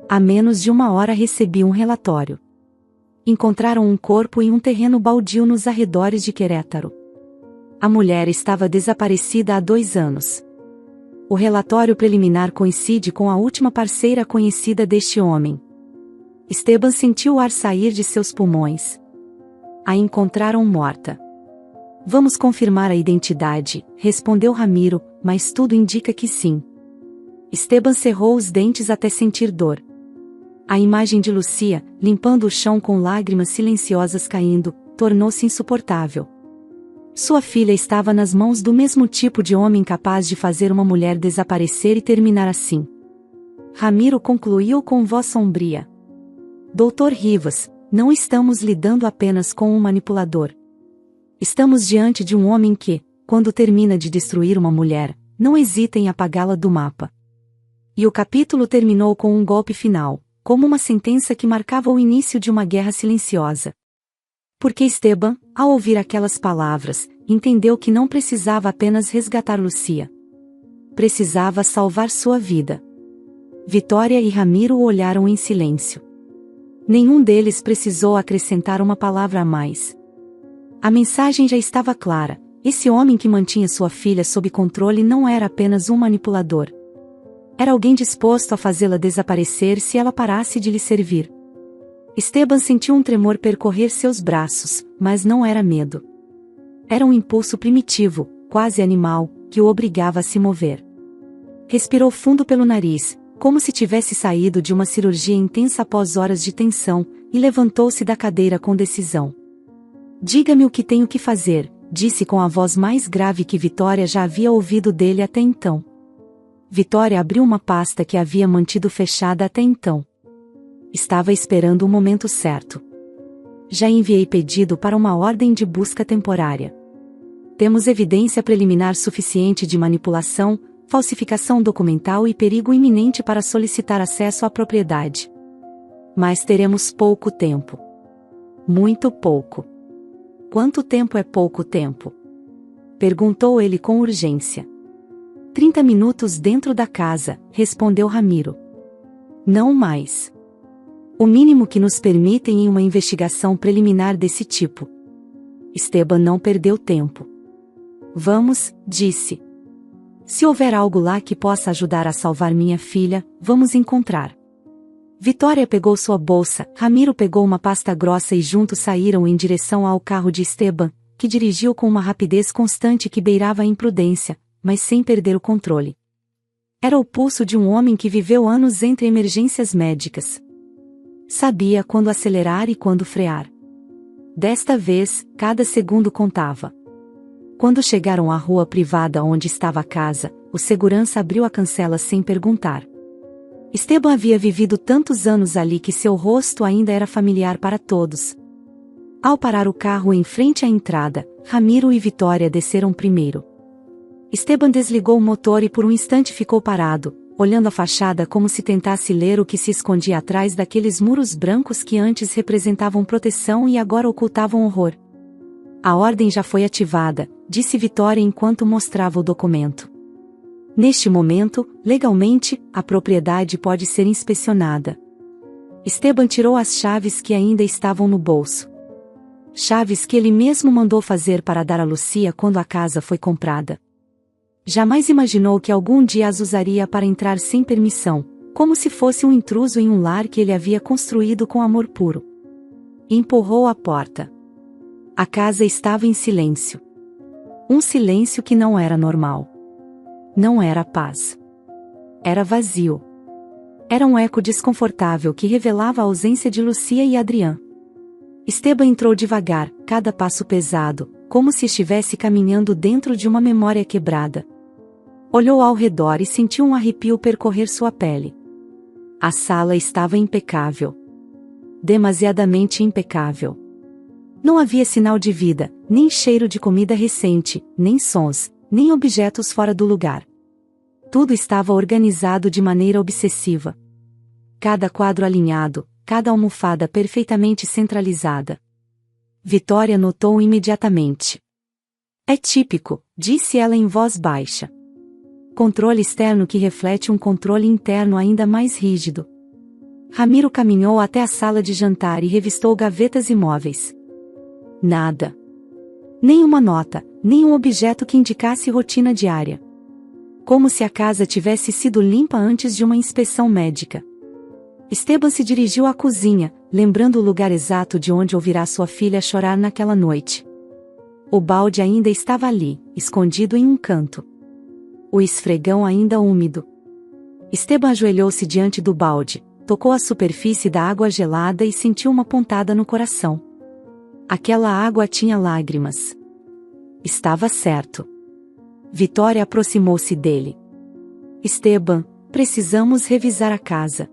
Speaker 1: Há menos de 1 hora recebi um relatório. Encontraram um corpo em um terreno baldio nos arredores de Querétaro. A mulher estava desaparecida há 2 anos. O relatório preliminar coincide com a última parceira conhecida deste homem. Esteban sentiu o ar sair de seus pulmões. A encontraram morta. Vamos confirmar a identidade, respondeu Ramiro, mas tudo indica que sim. Esteban cerrou os dentes até sentir dor. A imagem de Lucia, limpando o chão com lágrimas silenciosas caindo, tornou-se insuportável. Sua filha estava nas mãos do mesmo tipo de homem capaz de fazer uma mulher desaparecer e terminar assim. Ramiro concluiu com voz sombria. Dr. Rivas, não estamos lidando apenas com um manipulador. Estamos diante de um homem que, quando termina de destruir uma mulher, não hesita em apagá-la do mapa. E o capítulo terminou com um golpe final, como uma sentença que marcava o início de uma guerra silenciosa. Porque Esteban, ao ouvir aquelas palavras, entendeu que não precisava apenas resgatar Lucia. Precisava salvar sua vida. Vitória e Ramiro o olharam em silêncio. Nenhum deles precisou acrescentar uma palavra a mais. A mensagem já estava clara: esse homem que mantinha sua filha sob controle não era apenas um manipulador. Era alguém disposto a fazê-la desaparecer se ela parasse de lhe servir. Esteban sentiu um tremor percorrer seus braços, mas não era medo. Era um impulso primitivo, quase animal, que o obrigava a se mover. Respirou fundo pelo nariz, como se tivesse saído de uma cirurgia intensa após horas de tensão, e levantou-se da cadeira com decisão. Diga-me o que tenho que fazer, disse com a voz mais grave que Vitória já havia ouvido dele até então. Vitória abriu uma pasta que havia mantido fechada até então. Estava esperando o momento certo. Já enviei pedido para uma ordem de busca temporária. Temos evidência preliminar suficiente de manipulação, falsificação documental e perigo iminente para solicitar acesso à propriedade. Mas teremos pouco tempo. Muito pouco. Quanto tempo é pouco tempo? Perguntou ele com urgência. 30 minutos dentro da casa, respondeu Ramiro. Não mais. O mínimo que nos permitem em uma investigação preliminar desse tipo. Esteban não perdeu tempo. Vamos, disse. Se houver algo lá que possa ajudar a salvar minha filha, vamos encontrar. Vitória pegou sua bolsa, Ramiro pegou uma pasta grossa e juntos saíram em direção ao carro de Esteban, que dirigiu com uma rapidez constante que beirava a imprudência, mas sem perder o controle. Era o pulso de um homem que viveu anos entre emergências médicas. Sabia quando acelerar e quando frear. Desta vez, cada segundo contava. Quando chegaram à rua privada onde estava a casa, o segurança abriu a cancela sem perguntar. Esteban havia vivido tantos anos ali que seu rosto ainda era familiar para todos. Ao parar o carro em frente à entrada, Ramiro e Vitória desceram primeiro. Esteban desligou o motor e por um instante ficou parado, olhando a fachada como se tentasse ler o que se escondia atrás daqueles muros brancos que antes representavam proteção e agora ocultavam horror. A ordem já foi ativada, disse Vitória enquanto mostrava o documento. Neste momento, legalmente, a propriedade pode ser inspecionada. Esteban tirou as chaves que ainda estavam no bolso. Chaves que ele mesmo mandou fazer para dar a Lucia quando a casa foi comprada. Jamais imaginou que algum dia as usaria para entrar sem permissão, como se fosse um intruso em um lar que ele havia construído com amor puro. Empurrou a porta. A casa estava em silêncio. Um silêncio que não era normal. Não era paz. Era vazio. Era um eco desconfortável que revelava a ausência de Lucia e Adrián. Esteban entrou devagar, cada passo pesado, como se estivesse caminhando dentro de uma memória quebrada. Olhou ao redor e sentiu um arrepio percorrer sua pele. A sala estava impecável. Demasiadamente impecável. Não havia sinal de vida, nem cheiro de comida recente, nem sons, nem objetos fora do lugar. Tudo estava organizado de maneira obsessiva. Cada quadro alinhado, cada almofada perfeitamente centralizada. Vitória notou imediatamente. É típico, disse ela em voz baixa. Controle externo que reflete um controle interno ainda mais rígido. Ramiro caminhou até a sala de jantar e revistou gavetas e móveis. Nada. Nenhuma nota, nenhum objeto que indicasse rotina diária. Como se a casa tivesse sido limpa antes de uma inspeção médica. Esteban se dirigiu à cozinha, lembrando o lugar exato de onde ouvirá sua filha chorar naquela noite. O balde ainda estava ali, escondido em um canto. O esfregão ainda úmido. Esteban ajoelhou-se diante do balde, tocou a superfície da água gelada e sentiu uma pontada no coração. Aquela água tinha lágrimas. Estava certo. Vitória aproximou-se dele. Esteban, precisamos revisar a casa.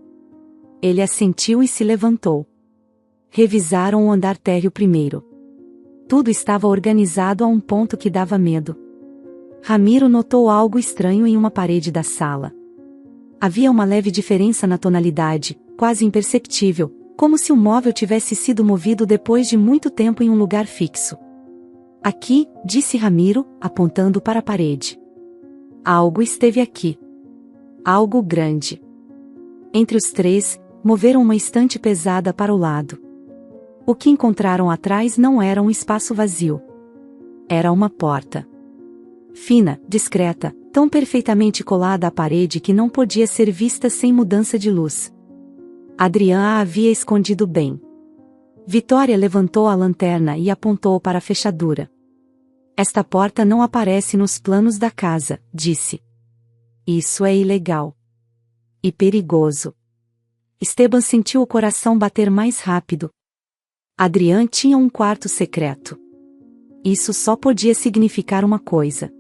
Speaker 1: Ele assentiu e se levantou. Revisaram o andar térreo primeiro. Tudo estava organizado a um ponto que dava medo. Ramiro notou algo estranho em uma parede da sala. Havia uma leve diferença na tonalidade, quase imperceptível, como se o móvel tivesse sido movido depois de muito tempo em um lugar fixo. Aqui, disse Ramiro, apontando para a parede. Algo esteve aqui. Algo grande. Entre os três, moveram uma estante pesada para o lado. O que encontraram atrás não era um espaço vazio. Era uma porta. Fina, discreta, tão perfeitamente colada à parede que não podia ser vista sem mudança de luz. Adrián a havia escondido bem. Vitória levantou a lanterna e apontou para a fechadura. Esta porta não aparece nos planos da casa, disse. Isso é ilegal. E perigoso. Esteban sentiu o coração bater mais rápido. Adrián tinha um quarto secreto. Isso só podia significar uma coisa.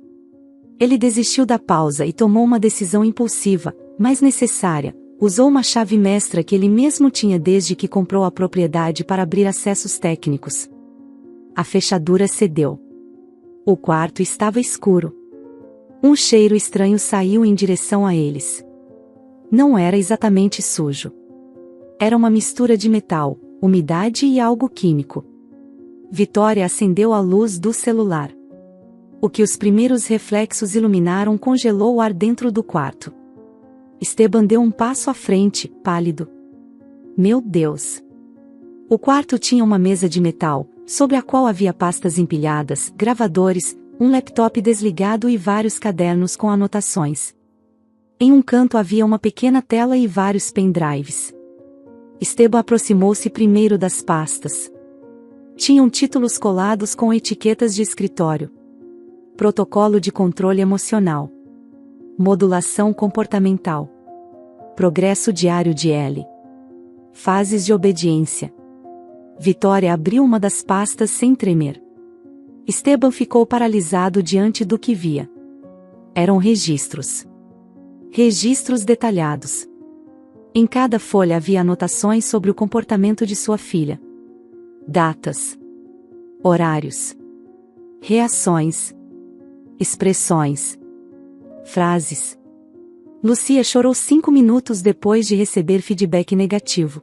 Speaker 1: Ele desistiu da pausa e tomou uma decisão impulsiva, mas necessária. Usou uma chave mestra que ele mesmo tinha desde que comprou a propriedade para abrir acessos técnicos. A fechadura cedeu. O quarto estava escuro. Um cheiro estranho saiu em direção a eles. Não era exatamente sujo. Era uma mistura de metal, umidade e algo químico. Vitória acendeu a luz do celular. O que os primeiros reflexos iluminaram congelou o ar dentro do quarto. Esteban deu um passo à frente, pálido. Meu Deus! O quarto tinha uma mesa de metal, sobre a qual havia pastas empilhadas, gravadores, um laptop desligado e vários cadernos com anotações. Em um canto havia uma pequena tela e vários pendrives. Esteban aproximou-se primeiro das pastas. Tinham títulos colados com etiquetas de escritório. Protocolo de controle emocional. Modulação comportamental. Progresso diário de L. Fases de obediência. Vitória abriu uma das pastas sem tremer. Esteban ficou paralisado diante do que via. Eram registros. Registros detalhados. Em cada folha havia anotações sobre o comportamento de sua filha. Datas. Horários. Reações. Expressões. Frases. Lucia chorou 5 minutos depois de receber feedback negativo.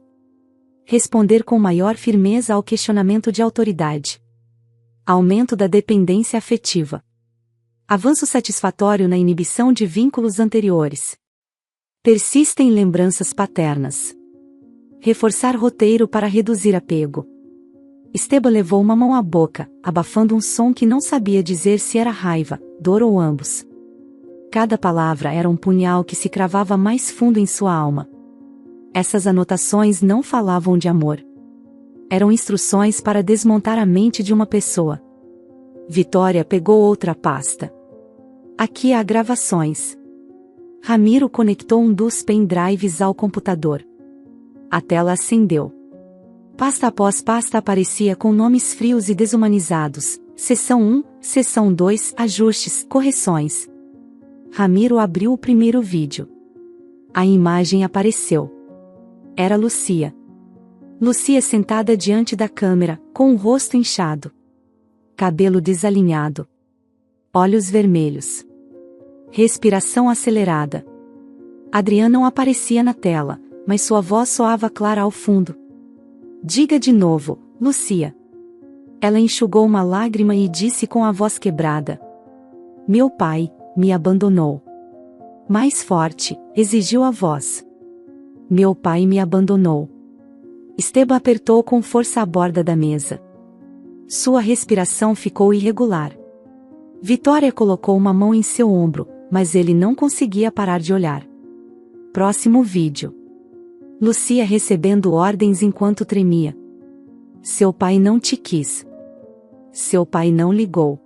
Speaker 1: Responder com maior firmeza ao questionamento de autoridade. Aumento da dependência afetiva. Avanço satisfatório na inibição de vínculos anteriores. Persistem lembranças paternas. Reforçar roteiro para reduzir apego. Esteban levou uma mão à boca, abafando um som que não sabia dizer se era raiva, dor ou ambos. Cada palavra era um punhal que se cravava mais fundo em sua alma. Essas anotações não falavam de amor. Eram instruções para desmontar a mente de uma pessoa. Vitória pegou outra pasta. Aqui há gravações. Ramiro conectou um dos pendrives ao computador. A tela acendeu. Pasta após pasta aparecia com nomes frios e desumanizados. Seção 1, Seção 2, ajustes, correções. Ramiro abriu o primeiro vídeo. A imagem apareceu. Era Lucia. Lucia sentada diante da câmera, com o rosto inchado. Cabelo desalinhado. Olhos vermelhos. Respiração acelerada. Adrian não aparecia na tela, mas sua voz soava clara ao fundo. Diga de novo, Lucia. Ela enxugou uma lágrima e disse com a voz quebrada. Meu pai me abandonou. Mais forte, exigiu a voz. Meu pai me abandonou. Esteban apertou com força a borda da mesa. Sua respiração ficou irregular. Vitória colocou uma mão em seu ombro, mas ele não conseguia parar de olhar. Próximo vídeo. Lucia recebendo ordens enquanto tremia. Seu pai não te quis. Seu pai não ligou.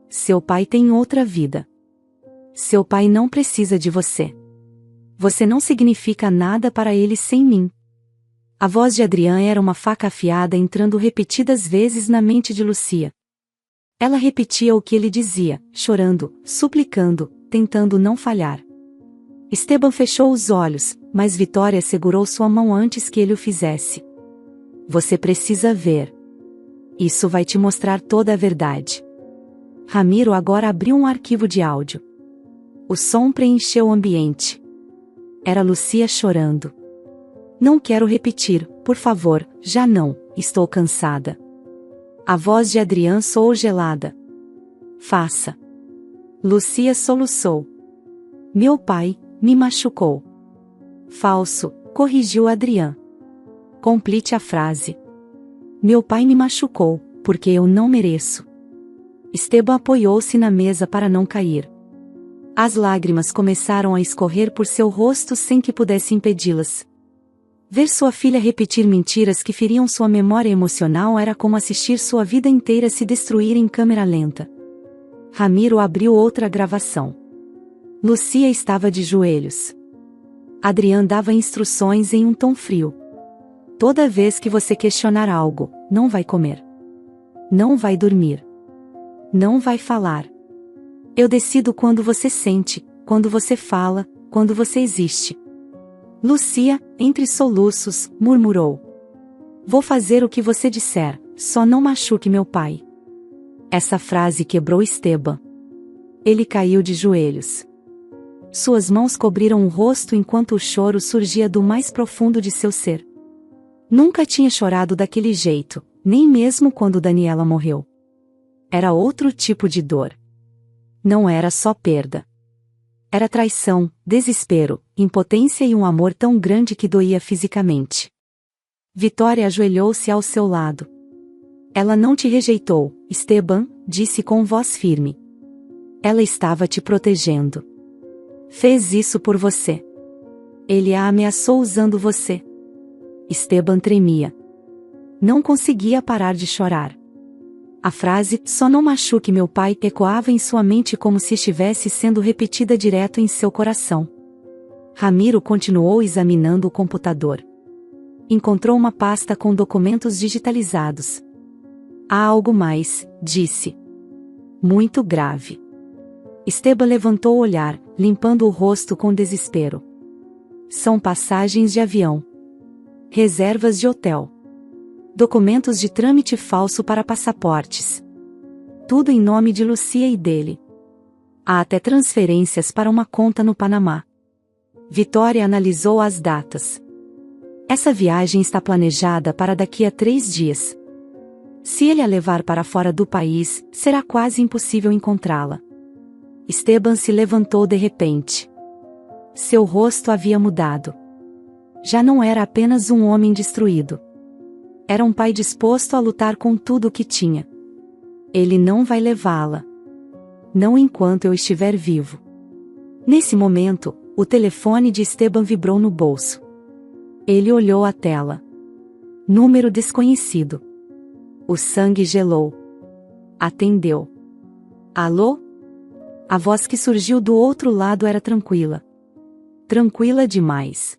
Speaker 1: Seu pai tem outra vida. Seu pai não precisa de você. Você não significa nada para ele sem mim. A voz de Adrian era uma faca afiada entrando repetidas vezes na mente de Lucia. Ela repetia o que ele dizia, chorando, suplicando, tentando não falhar. Esteban fechou os olhos, mas Vitória segurou sua mão antes que ele o fizesse. Você precisa ver. Isso vai te mostrar toda a verdade. Ramiro agora abriu um arquivo de áudio. O som preencheu o ambiente. Era Lucia chorando. Não quero repetir, por favor, já não, estou cansada. A voz de Adrian soou gelada. Faça. Lucia soluçou. Meu pai me machucou. Falso, corrigiu Adrian. Complete a frase. Meu pai me machucou, porque eu não mereço. Esteban apoiou-se na mesa para não cair. As lágrimas começaram a escorrer por seu rosto sem que pudesse impedi-las. Ver sua filha repetir mentiras que feriam sua memória emocional era como assistir sua vida inteira se destruir em câmera lenta. Ramiro abriu outra gravação. Lucia estava de joelhos. Adrian dava instruções em um tom frio. Toda vez que você questionar algo, não vai comer. Não vai dormir. Não vai falar. Eu decido quando você sente, quando você fala, quando você existe. Lucia, entre soluços, murmurou. Vou fazer o que você disser, só não machuque meu pai. Essa frase quebrou Esteban. Ele caiu de joelhos. Suas mãos cobriram o rosto enquanto o choro surgia do mais profundo de seu ser. Nunca tinha chorado daquele jeito, nem mesmo quando Daniela morreu. Era outro tipo de dor. Não era só perda. Era traição, desespero, impotência e um amor tão grande que doía fisicamente. Vitória ajoelhou-se ao seu lado. Ela não te rejeitou, Esteban, disse com voz firme. Ela estava te protegendo. Fez isso por você. Ele a ameaçou usando você. Esteban tremia. Não conseguia parar de chorar. A frase, só não machuque meu pai, ecoava em sua mente como se estivesse sendo repetida direto em seu coração. Ramiro continuou examinando o computador. Encontrou uma pasta com documentos digitalizados. Há algo mais, disse. Muito grave. Esteban levantou o olhar, limpando o rosto com desespero. São passagens de avião. Reservas de hotel. Documentos de trâmite falso para passaportes. Tudo em nome de Lucia e dele. Há até transferências para uma conta no Panamá. Vitória analisou as datas. Essa viagem está planejada para daqui a 3 dias. Se ele a levar para fora do país, será quase impossível encontrá-la. Esteban se levantou de repente. Seu rosto havia mudado. Já não era apenas um homem destruído. Era um pai disposto a lutar com tudo o que tinha. Ele não vai levá-la. Não enquanto eu estiver vivo. Nesse momento, o telefone de Esteban vibrou no bolso. Ele olhou a tela. Número desconhecido. O sangue gelou. Atendeu. Alô? A voz que surgiu do outro lado era tranquila. Tranquila demais.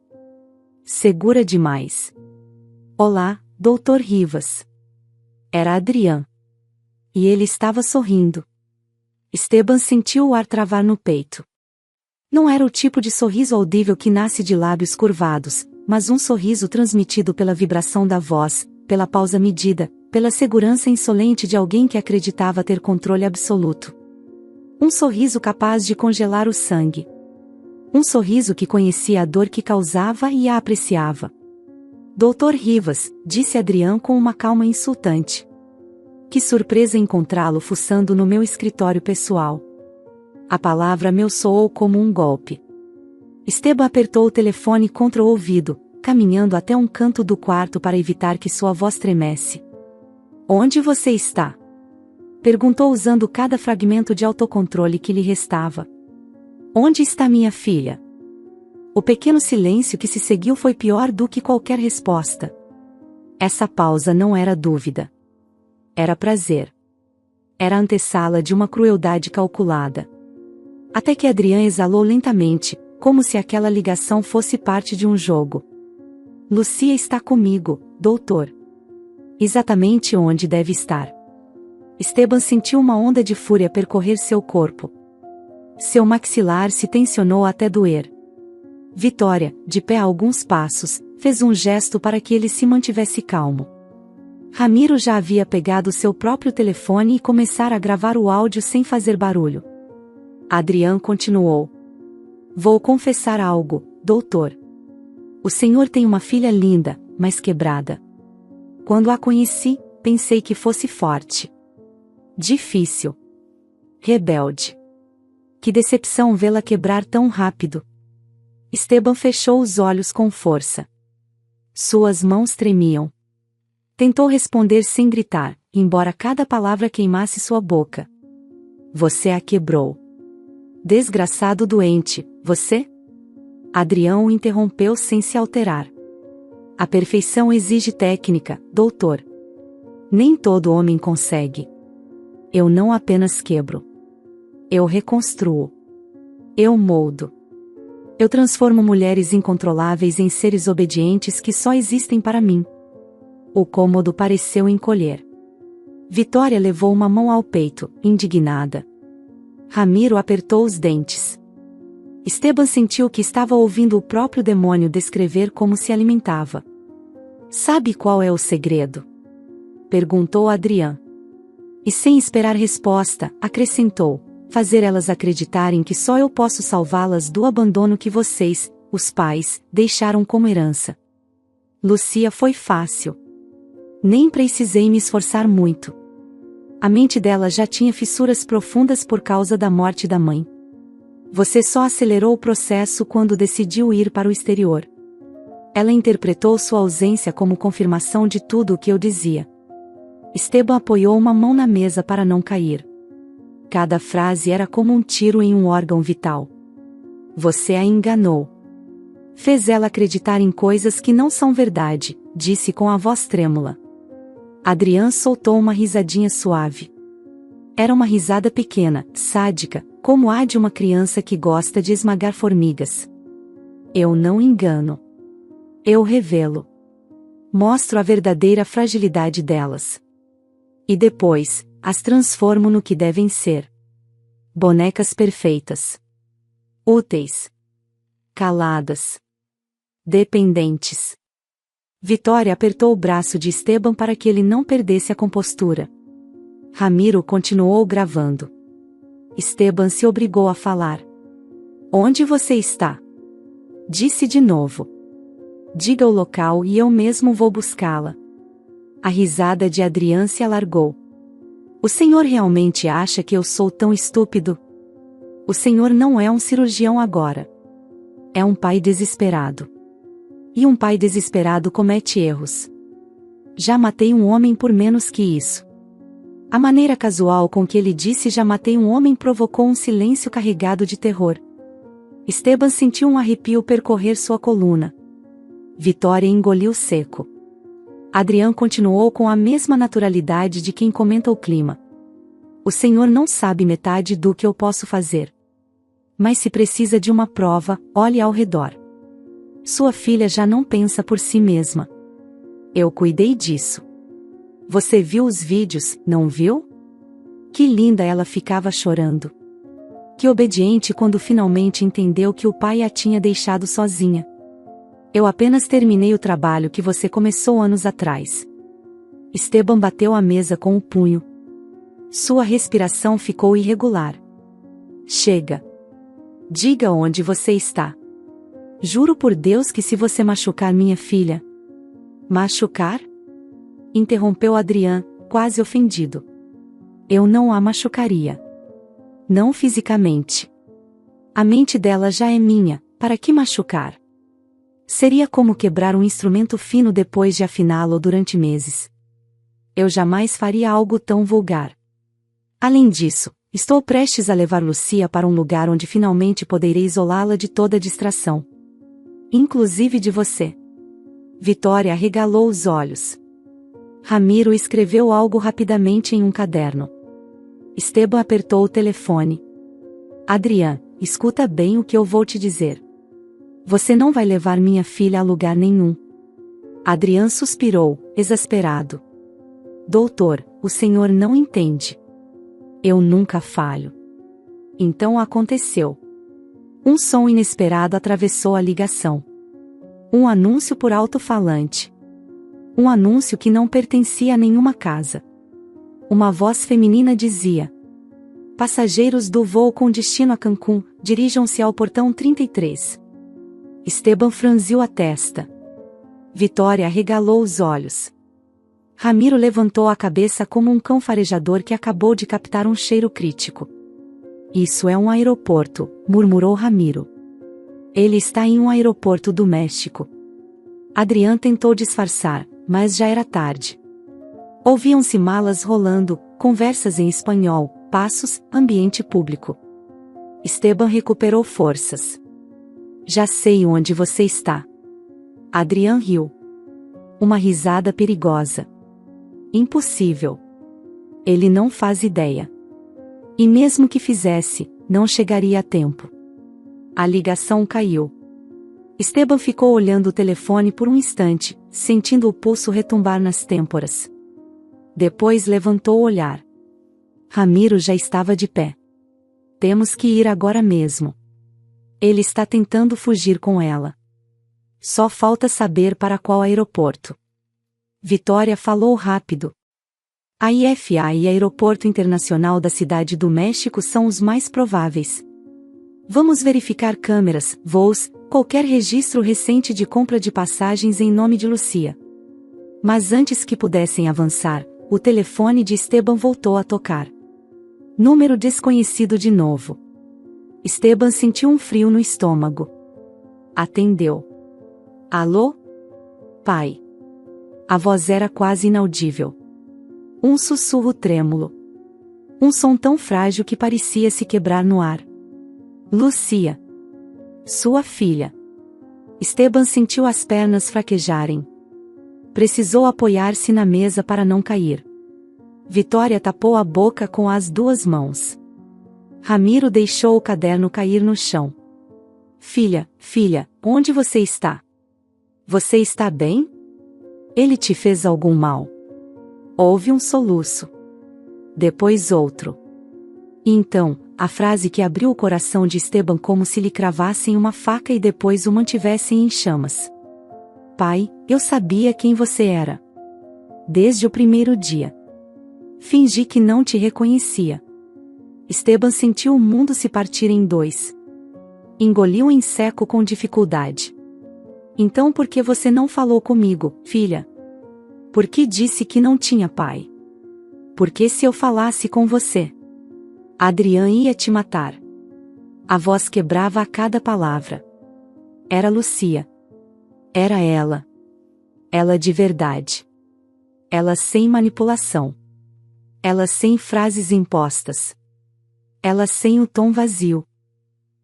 Speaker 1: Segura demais. Olá, Dr. Rivas. Era Adrián. E ele estava sorrindo. Esteban sentiu o ar travar no peito. Não era o tipo de sorriso audível que nasce de lábios curvados, mas um sorriso transmitido pela vibração da voz, pela pausa medida, pela segurança insolente de alguém que acreditava ter controle absoluto. Um sorriso capaz de congelar o sangue. Um sorriso que conhecia a dor que causava e a apreciava. Dr. Rivas, disse Adrián com uma calma insultante. Que surpresa encontrá-lo fuçando no meu escritório pessoal. A palavra meu soou como um golpe. Esteban apertou o telefone contra o ouvido, caminhando até um canto do quarto para evitar que sua voz tremesse. Onde você está? Perguntou usando cada fragmento de autocontrole que lhe restava. Onde está minha filha? O pequeno silêncio que se seguiu foi pior do que qualquer resposta. Essa pausa não era dúvida. Era prazer. Era a antessala de uma crueldade calculada. Até que Adrián exalou lentamente, como se aquela ligação fosse parte de um jogo. Lucia está comigo, doutor. Exatamente onde deve estar. Esteban sentiu uma onda de fúria percorrer seu corpo. Seu maxilar se tensionou até doer. Vitória, de pé a alguns passos, fez um gesto para que ele se mantivesse calmo. Ramiro já havia pegado seu próprio telefone e começara a gravar o áudio sem fazer barulho. Adrián continuou. Vou confessar algo, doutor. O senhor tem uma filha linda, mas quebrada. Quando a conheci, pensei que fosse forte. Difícil. Rebelde. Que decepção vê-la quebrar tão rápido. Esteban fechou os olhos com força. Suas mãos tremiam. Tentou responder sem gritar, embora cada palavra queimasse sua boca. Você a quebrou. Desgraçado doente, você? Adrián o interrompeu sem se alterar. A perfeição exige técnica, doutor. Nem todo homem consegue. Eu não apenas quebro. Eu reconstruo. Eu moldo. Eu transformo mulheres incontroláveis em seres obedientes que só existem para mim. O cômodo pareceu encolher. Vitória levou uma mão ao peito, indignada. Ramiro apertou os dentes. Esteban sentiu que estava ouvindo o próprio demônio descrever como se alimentava. Sabe qual é o segredo? Perguntou Adrián. E sem esperar resposta, acrescentou, fazer elas acreditarem que só eu posso salvá-las do abandono que vocês, os pais, deixaram como herança. Lucia foi fácil. Nem precisei me esforçar muito. A mente dela já tinha fissuras profundas por causa da morte da mãe. Você só acelerou o processo quando decidiu ir para o exterior. Ela interpretou sua ausência como confirmação de tudo o que eu dizia. Esteban apoiou uma mão na mesa para não cair. Cada frase era como um tiro em um órgão vital. Você a enganou. Fez ela acreditar em coisas que não são verdade, disse com a voz trêmula. Adrian soltou uma risadinha suave. Era uma risada pequena, sádica, como a de uma criança que gosta de esmagar formigas. Eu não engano. Eu revelo. Mostro a verdadeira fragilidade delas. E depois, as transformo no que devem ser. Bonecas perfeitas. Úteis. Caladas. Dependentes. Vitória apertou o braço de Esteban para que ele não perdesse a compostura. Ramiro continuou gravando. Esteban se obrigou a falar. Onde você está? Disse de novo. Diga o local e eu mesmo vou buscá-la. A risada de Adrian se alargou. O senhor realmente acha que eu sou tão estúpido? O senhor não é um cirurgião agora. É um pai desesperado. E um pai desesperado comete erros. Já matei um homem por menos que isso. A maneira casual com que ele disse já matei um homem provocou um silêncio carregado de terror. Esteban sentiu um arrepio percorrer sua coluna. Vitória engoliu seco. Adrian continuou com a mesma naturalidade de quem comenta o clima. O senhor não sabe metade do que eu posso fazer. Mas se precisa de uma prova, olhe ao redor. Sua filha já não pensa por si mesma. Eu cuidei disso. Você viu os vídeos, não viu? Que linda ela ficava chorando. Que obediente quando finalmente entendeu que o pai a tinha deixado sozinha. Eu apenas terminei o trabalho que você começou anos atrás. Esteban bateu a mesa com o punho. Sua respiração ficou irregular. Chega. Diga onde você está. Juro por Deus que se você machucar minha filha... Machucar? Interrompeu Adrian, quase ofendido. Eu não a machucaria. Não fisicamente. A mente dela já é minha, para que machucar? Seria como quebrar um instrumento fino depois de afiná-lo durante meses. Eu jamais faria algo tão vulgar. Além disso, estou prestes a levar Lucia para um lugar onde finalmente poderei isolá-la de toda distração. Inclusive de você. Vitória arregalou os olhos. Ramiro escreveu algo rapidamente em um caderno. Esteban apertou o telefone. Adrian, escuta bem o que eu vou te dizer. Você não vai levar minha filha a lugar nenhum. Adrian suspirou, exasperado. Doutor, o senhor não entende. Eu nunca falho. Então aconteceu. Um som inesperado atravessou a ligação. Um anúncio por alto-falante. Um anúncio que não pertencia a nenhuma casa. Uma voz feminina dizia: passageiros do voo com destino a Cancún, dirijam-se ao portão 33. Esteban franziu a testa. Vitória arregalou os olhos. Ramiro levantou a cabeça como um cão farejador que acabou de captar um cheiro crítico. Isso é um aeroporto, murmurou Ramiro. Ele está em um aeroporto do México. Adrian tentou disfarçar, mas já era tarde. Ouviam-se malas rolando, conversas em espanhol, passos, ambiente público. Esteban recuperou forças. Já sei onde você está. Adrian riu. Uma risada perigosa. Impossível. Ele não faz ideia. E mesmo que fizesse, não chegaria a tempo. A ligação caiu. Esteban ficou olhando o telefone por um instante, sentindo o pulso retumbar nas têmporas. Depois levantou o olhar. Ramiro já estava de pé. Temos que ir agora mesmo. Ele está tentando fugir com ela. Só falta saber para qual aeroporto. Vitória falou rápido. A IFA e Aeroporto Internacional da Cidade do México são os mais prováveis. Vamos verificar câmeras, voos, qualquer registro recente de compra de passagens em nome de Lucia. Mas antes que pudessem avançar, o telefone de Esteban voltou a tocar. Número desconhecido de novo. Esteban sentiu um frio no estômago. Atendeu. Alô? Pai. A voz era quase inaudível. Um sussurro trêmulo. Um som tão frágil que parecia se quebrar no ar. Lucia. Sua filha. Esteban sentiu as pernas fraquejarem. Precisou apoiar-se na mesa para não cair. Vitória tapou a boca com as duas mãos. Ramiro deixou o caderno cair no chão. Filha, onde você está? Você está bem? Ele te fez algum mal? Houve um soluço. Depois outro. E então, a frase que abriu o coração de Esteban como se lhe cravassem uma faca e depois o mantivessem em chamas. Pai, eu sabia quem você era. Desde o primeiro dia. Fingi que não te reconhecia. Esteban sentiu o mundo se partir em dois. Engoliu em seco com dificuldade. Então por que você não falou comigo, filha? Por que disse que não tinha pai? Porque se eu falasse com você, Adrian ia te matar. A voz quebrava a cada palavra. Era Lucia. Era ela. Ela de verdade. Ela sem manipulação. Ela sem frases impostas. Ela sem o tom vazio.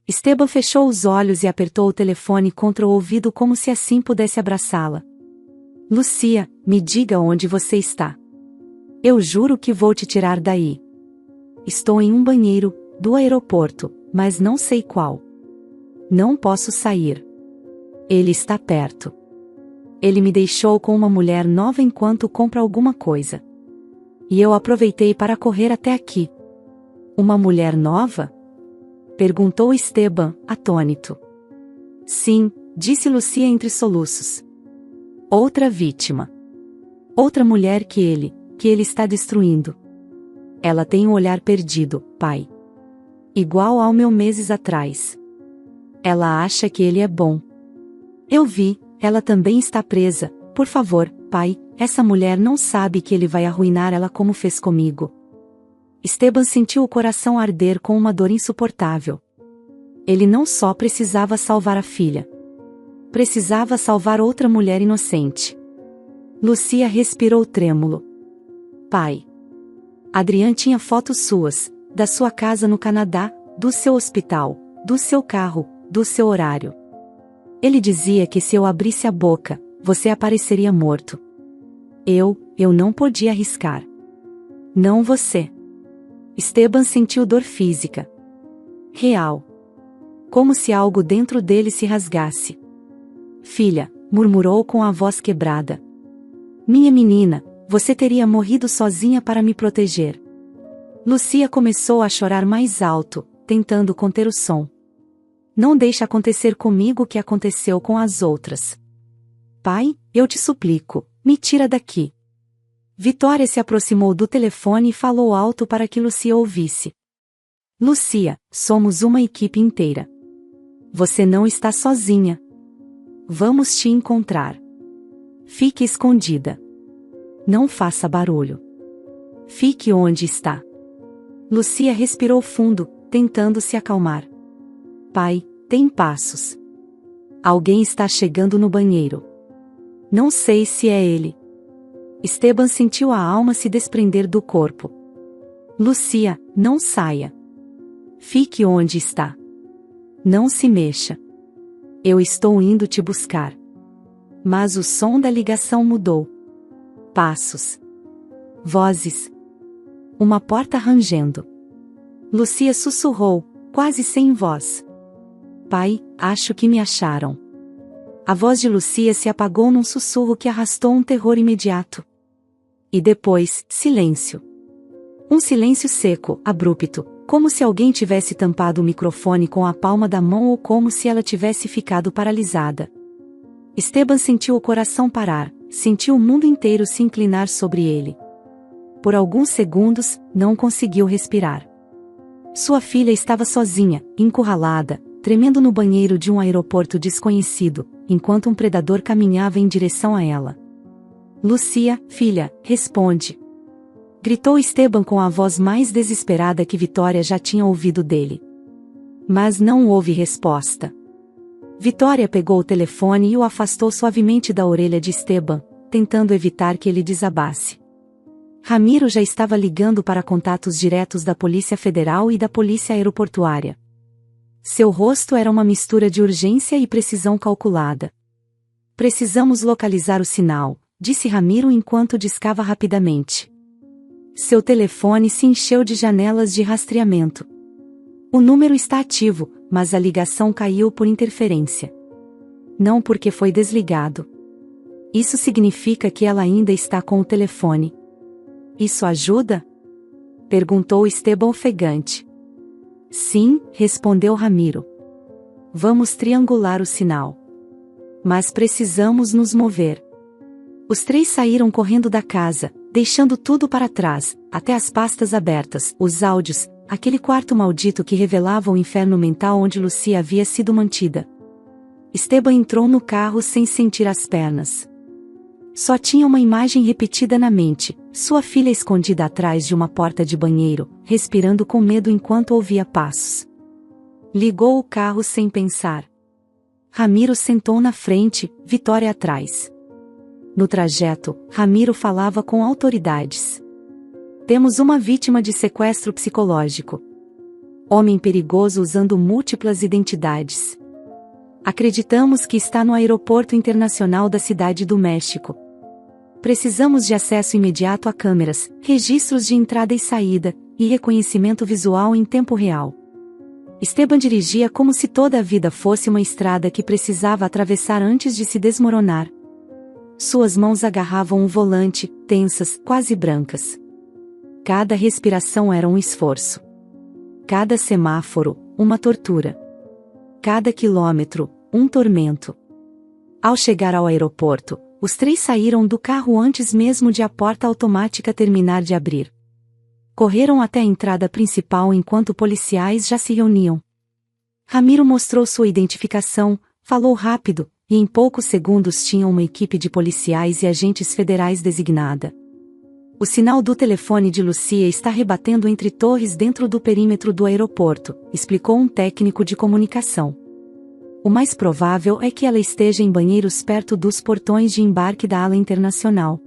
Speaker 1: Esteban fechou os olhos e apertou o telefone contra o ouvido como se assim pudesse abraçá-la. Lucia, me diga onde você está. Eu juro que vou te tirar daí. Estou em um banheiro, do aeroporto, mas não sei qual. Não posso sair. Ele está perto. Ele me deixou com uma mulher nova enquanto compra alguma coisa. E eu aproveitei para correr até aqui. Uma mulher nova? Perguntou Esteban, atônito. Sim, disse Lucia entre soluços. Outra vítima. Outra mulher que ele está destruindo. Ela tem um olhar perdido, pai. Igual ao meu meses atrás. Ela acha que ele é bom. Eu vi, ela também está presa. Por favor, pai, essa mulher não sabe que ele vai arruinar ela como fez comigo. Esteban sentiu o coração arder com uma dor insuportável. Ele não só precisava salvar a filha. Precisava salvar outra mulher inocente. Lucia respirou trêmulo. Pai. Adrian tinha fotos suas, da sua casa no Canadá, do seu hospital, do seu carro, do seu horário. Ele dizia que se eu abrisse a boca, você apareceria morto. Eu não podia arriscar. Não você. Esteban sentiu dor física. Real. Como se algo dentro dele se rasgasse. Filha, murmurou com a voz quebrada. Minha menina, você teria morrido sozinha para me proteger. Lucia começou a chorar mais alto, tentando conter o som. Não deixe acontecer comigo o que aconteceu com as outras. Pai, eu te suplico, me tira daqui. Vitória se aproximou do telefone e falou alto para que Lucia ouvisse. Lucia, somos uma equipe inteira. Você não está sozinha. Vamos te encontrar. Fique escondida. Não faça barulho. Fique onde está. Lucia respirou fundo, tentando se acalmar. Pai, tem passos. Alguém está chegando no banheiro. Não sei se é ele. Esteban sentiu a alma se desprender do corpo. Lucia, não saia. Fique onde está. Não se mexa. Eu estou indo te buscar. Mas o som da ligação mudou. Passos. Vozes. Uma porta rangendo. Lucia sussurrou, quase sem voz. Pai, acho que me acharam. A voz de Lucia se apagou num sussurro que arrastou um terror imediato. E depois, silêncio. Um silêncio seco, abrupto, como se alguém tivesse tampado o microfone com a palma da mão ou como se ela tivesse ficado paralisada. Esteban sentiu o coração parar, sentiu o mundo inteiro se inclinar sobre ele. Por alguns segundos, não conseguiu respirar. Sua filha estava sozinha, encurralada, tremendo no banheiro de um aeroporto desconhecido, enquanto um predador caminhava em direção a ela. Lucia, filha, responde. Gritou Esteban com a voz mais desesperada que Vitória já tinha ouvido dele. Mas não houve resposta. Vitória pegou o telefone e o afastou suavemente da orelha de Esteban, tentando evitar que ele desabasse. Ramiro já estava ligando para contatos diretos da Polícia Federal e da Polícia Aeroportuária. Seu rosto era uma mistura de urgência e precisão calculada. Precisamos localizar o sinal, disse Ramiro enquanto discava rapidamente. Seu telefone se encheu de janelas de rastreamento. O número está ativo, mas a ligação caiu por interferência. Não porque foi desligado. Isso significa que ela ainda está com o telefone. Isso ajuda? Perguntou Esteban ofegante. Sim, respondeu Ramiro. Vamos triangular o sinal. Mas precisamos nos mover. Os três saíram correndo da casa, deixando tudo para trás, até as pastas abertas, os áudios, aquele quarto maldito que revelava o inferno mental onde Lucia havia sido mantida. Esteban entrou no carro sem sentir as pernas. Só tinha uma imagem repetida na mente, sua filha escondida atrás de uma porta de banheiro, respirando com medo enquanto ouvia passos. Ligou o carro sem pensar. Ramiro sentou na frente, Vitória atrás. No trajeto, Ramiro falava com autoridades. Temos uma vítima de sequestro psicológico. Homem perigoso usando múltiplas identidades. Acreditamos que está no aeroporto internacional da Cidade do México. Precisamos de acesso imediato a câmeras, registros de entrada e saída, e reconhecimento visual em tempo real. Esteban dirigia como se toda a vida fosse uma estrada que precisava atravessar antes de se desmoronar. Suas mãos agarravam o volante, tensas, quase brancas. Cada respiração era um esforço. Cada semáforo, uma tortura. Cada quilômetro, um tormento. Ao chegar ao aeroporto, os três saíram do carro antes mesmo de a porta automática terminar de abrir. Correram até a entrada principal enquanto policiais já se reuniam. Ramiro mostrou sua identificação, falou rápido, e em poucos segundos tinham uma equipe de policiais e agentes federais designada. O sinal do telefone de Lucia está rebatendo entre torres dentro do perímetro do aeroporto, explicou um técnico de comunicação. O mais provável é que ela esteja em banheiros perto dos portões de embarque da ala internacional.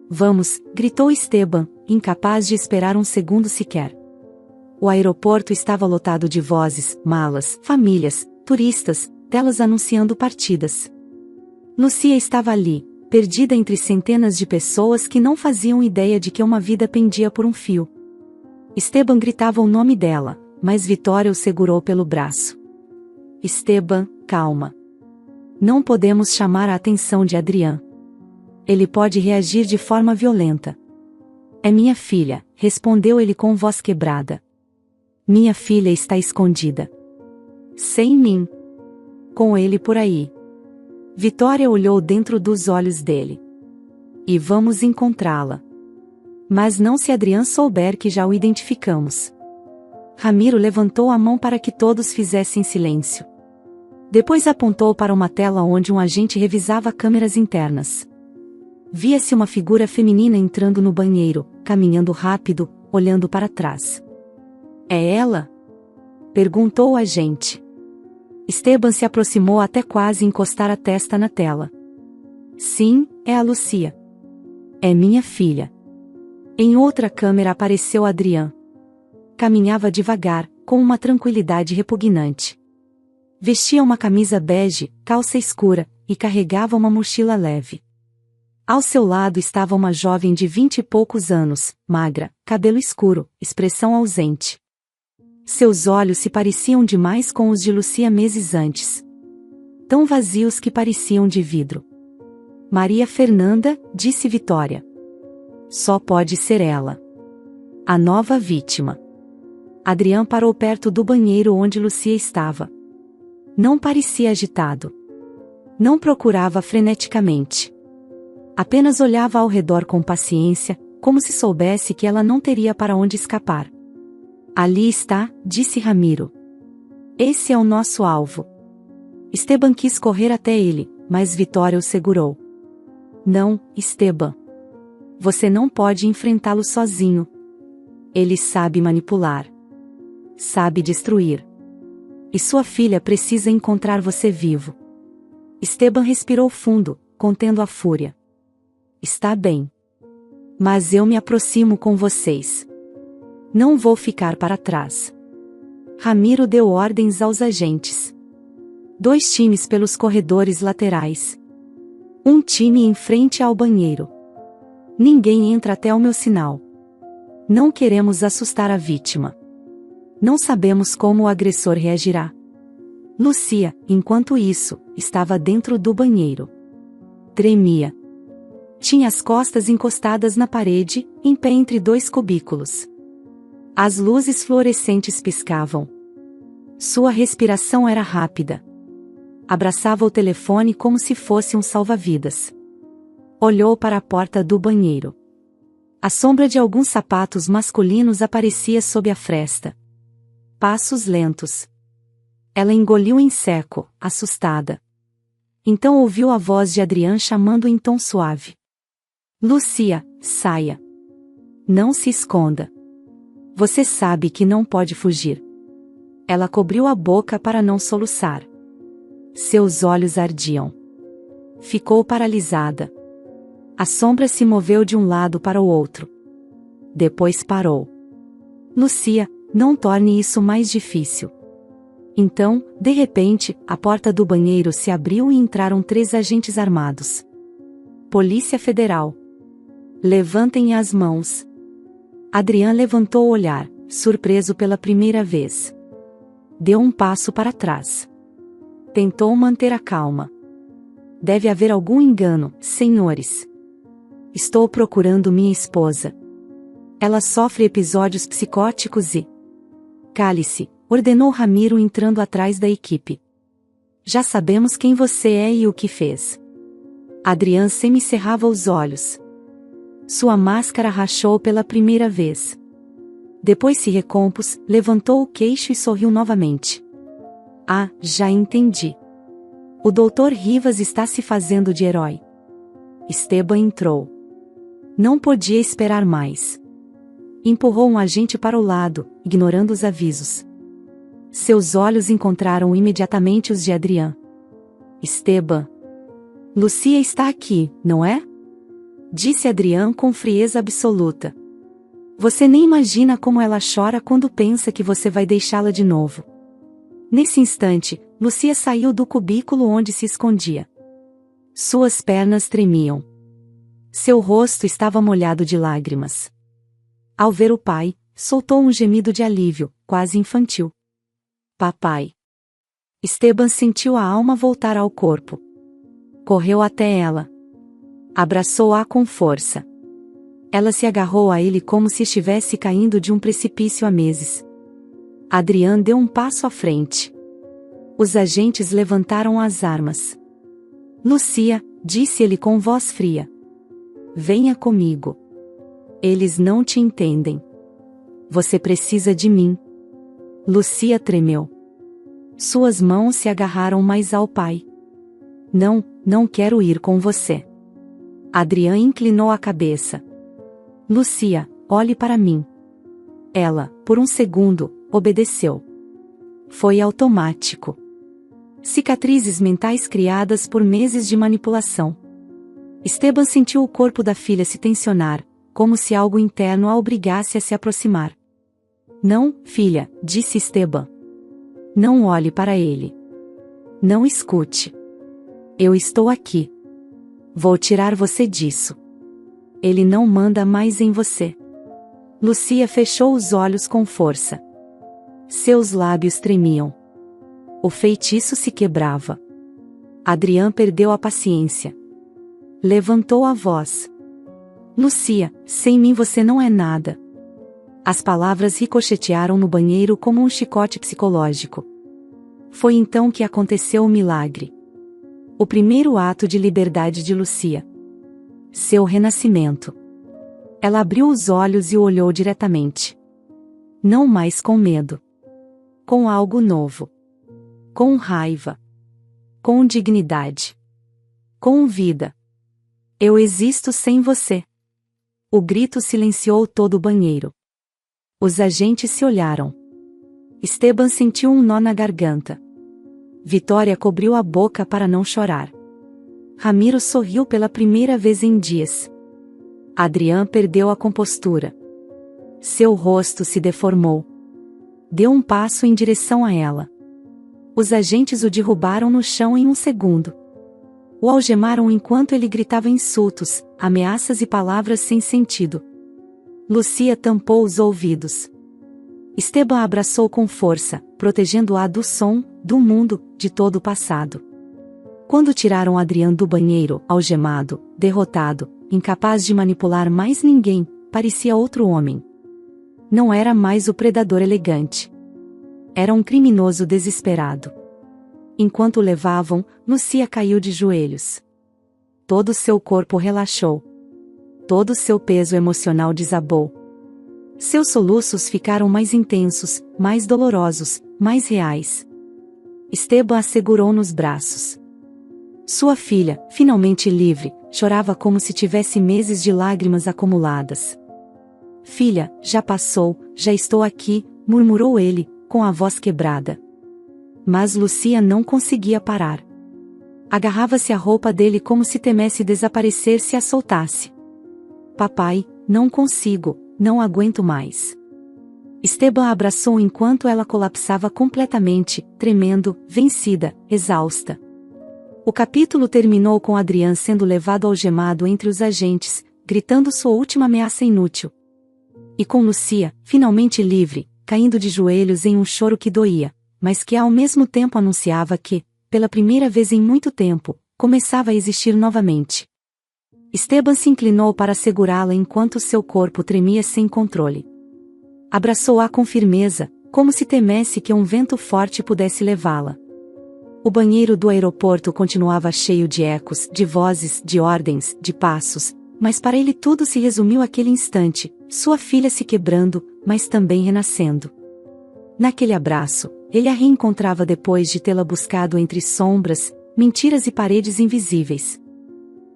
Speaker 1: Vamos, gritou Esteban, incapaz de esperar um segundo sequer. O aeroporto estava lotado de vozes, malas, famílias, turistas, telas anunciando partidas. Lucia estava ali, perdida entre centenas de pessoas que não faziam ideia de que uma vida pendia por um fio. Esteban gritava o nome dela, mas Vitória o segurou pelo braço. Esteban, calma. Não podemos chamar a atenção de Adrián. Ele pode reagir de forma violenta. É minha filha, respondeu ele com voz quebrada. Minha filha está escondida. Sem mim. Com ele por aí. Vitória olhou dentro dos olhos dele. E vamos encontrá-la. Mas não se Adrián souber que já o identificamos. Ramiro levantou a mão para que todos fizessem silêncio. Depois apontou para uma tela onde um agente revisava câmeras internas. Via-se uma figura feminina entrando no banheiro, caminhando rápido, olhando para trás. É ela? Perguntou o agente. Esteban se aproximou até quase encostar a testa na tela. Sim, é a Lucia. É minha filha. Em outra câmera apareceu Adrián. Caminhava devagar, com uma tranquilidade repugnante. Vestia uma camisa bege, calça escura, e carregava uma mochila leve. Ao seu lado estava uma jovem de 20 e poucos anos, magra, cabelo escuro, expressão ausente. Seus olhos se pareciam demais com os de Lucia meses antes. Tão vazios que pareciam de vidro. Maria Fernanda, disse Vitória. Só pode ser ela. A nova vítima. Adrián parou perto do banheiro onde Lucia estava. Não parecia agitado. Não procurava freneticamente. Apenas olhava ao redor com paciência, como se soubesse que ela não teria para onde escapar. Ali está, disse Ramiro. Esse é o nosso alvo. Esteban quis correr até ele, mas Vitória o segurou. Não, Esteban. Você não pode enfrentá-lo sozinho. Ele sabe manipular. Sabe destruir. E sua filha precisa encontrar você vivo. Esteban respirou fundo, contendo a fúria. Está bem. Mas eu me aproximo com vocês. Não vou ficar para trás. Ramiro deu ordens aos agentes. 2 times pelos corredores laterais. Um time em frente ao banheiro. Ninguém entra até o meu sinal. Não queremos assustar a vítima. Não sabemos como o agressor reagirá. Lucia, enquanto isso, estava dentro do banheiro. Tremia. Tinha as costas encostadas na parede, em pé entre 2 cubículos. As luzes fluorescentes piscavam. Sua respiração era rápida. Abraçava o telefone como se fosse um salva-vidas. Olhou para a porta do banheiro. A sombra de alguns sapatos masculinos aparecia sob a fresta. Passos lentos. Ela engoliu em seco, assustada. Então ouviu a voz de Adrian chamando em tom suave. Lucia, saia. Não se esconda. Você sabe que não pode fugir. Ela cobriu a boca para não soluçar. Seus olhos ardiam. Ficou paralisada. A sombra se moveu de um lado para o outro. Depois parou. Lucia, não torne isso mais difícil. Então, de repente, a porta do banheiro se abriu e entraram 3 agentes armados. Polícia Federal. Levantem as mãos. Adrian levantou o olhar, surpreso pela primeira vez. Deu um passo para trás. Tentou manter a calma. Deve haver algum engano, senhores. Estou procurando minha esposa. Ela sofre episódios psicóticos e... Cale-se, ordenou Ramiro entrando atrás da equipe. Já sabemos quem você é e o que fez. Adrian semicerrava os olhos. Sua máscara rachou pela primeira vez. Depois se recompôs, levantou o queixo e sorriu novamente. Ah, já entendi. O Dr. Rivas está se fazendo de herói. Esteban entrou. Não podia esperar mais. Empurrou um agente para o lado, ignorando os avisos. Seus olhos encontraram imediatamente os de Adrian. Esteban. Lucia está aqui, não é? Disse Adrian com frieza absoluta. Você nem imagina como ela chora quando pensa que você vai deixá-la de novo. Nesse instante, Lucia saiu do cubículo onde se escondia. Suas pernas tremiam. Seu rosto estava molhado de lágrimas. Ao ver o pai, soltou um gemido de alívio, quase infantil. Papai. Esteban sentiu a alma voltar ao corpo. Correu até ela. Abraçou-a com força. Ela se agarrou a ele como se estivesse caindo de um precipício há meses. Adrian deu um passo à frente. Os agentes levantaram as armas. Lucia, disse ele com voz fria. Venha comigo. Eles não te entendem. Você precisa de mim. Lucia tremeu. Suas mãos se agarraram mais ao pai. Não, não quero ir com você. Adrian inclinou a cabeça. Lucia, olhe para mim. Ela, por um segundo, obedeceu. Foi automático. Cicatrizes mentais criadas por meses de manipulação. Esteban sentiu o corpo da filha se tensionar, como se algo interno a obrigasse a se aproximar. Não, filha, disse Esteban. Não olhe para ele. Não escute. Eu estou aqui. Vou tirar você disso. Ele não manda mais em você. Lucia fechou os olhos com força. Seus lábios tremiam. O feitiço se quebrava. Adrian perdeu a paciência. Levantou a voz. Lucia, sem mim você não é nada. As palavras ricochetearam no banheiro como um chicote psicológico. Foi então que aconteceu o milagre. O primeiro ato de liberdade de Lucia. Seu renascimento. Ela abriu os olhos e o olhou diretamente. Não mais com medo. Com algo novo. Com raiva. Com dignidade. Com vida. Eu existo sem você. O grito silenciou todo o banheiro. Os agentes se olharam. Esteban sentiu um nó na garganta. Vitória cobriu a boca para não chorar. Ramiro sorriu pela primeira vez em dias. Adrian perdeu a compostura. Seu rosto se deformou. Deu um passo em direção a ela. Os agentes o derrubaram no chão em um segundo. O algemaram enquanto ele gritava insultos, ameaças e palavras sem sentido. Lucia tampou os ouvidos. Esteban a abraçou com força, protegendo-a do som, do mundo, de todo o passado. Quando tiraram Adrian do banheiro, algemado, derrotado, incapaz de manipular mais ninguém, parecia outro homem. Não era mais o predador elegante. Era um criminoso desesperado. Enquanto o levavam, Lucia caiu de joelhos. Todo seu corpo relaxou. Todo seu peso emocional desabou. Seus soluços ficaram mais intensos, mais dolorosos, mais reais. Esteban a segurou nos braços. Sua filha, finalmente livre, chorava como se tivesse meses de lágrimas acumuladas. Filha, já passou, já estou aqui, murmurou ele, com a voz quebrada. Mas Lucia não conseguia parar. Agarrava-se à roupa dele como se temesse desaparecer se a soltasse. Papai, não consigo, não aguento mais. Esteban a abraçou enquanto ela colapsava completamente, tremendo, vencida, exausta. O capítulo terminou com Adrian sendo levado algemado entre os agentes, gritando sua última ameaça inútil. E com Lucia, finalmente livre, caindo de joelhos em um choro que doía, mas que ao mesmo tempo anunciava que, pela primeira vez em muito tempo, começava a existir novamente. Esteban se inclinou para segurá-la enquanto seu corpo tremia sem controle. Abraçou-a com firmeza, como se temesse que um vento forte pudesse levá-la. O banheiro do aeroporto continuava cheio de ecos, de vozes, de ordens, de passos, mas para ele tudo se resumiu àquele instante, sua filha se quebrando, mas também renascendo. Naquele abraço, ele a reencontrava depois de tê-la buscado entre sombras, mentiras e paredes invisíveis.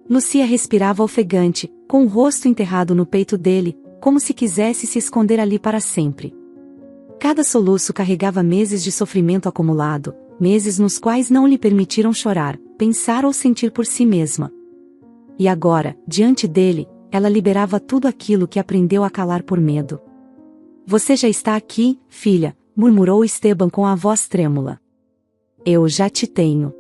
Speaker 1: Lucia respirava ofegante, com o rosto enterrado no peito dele, como se quisesse se esconder ali para sempre. Cada soluço carregava meses de sofrimento acumulado, meses nos quais não lhe permitiram chorar, pensar ou sentir por si mesma. E agora, diante dele, ela liberava tudo aquilo que aprendeu a calar por medo. Você já está aqui, filha, murmurou Esteban com a voz trêmula. Eu já te tenho.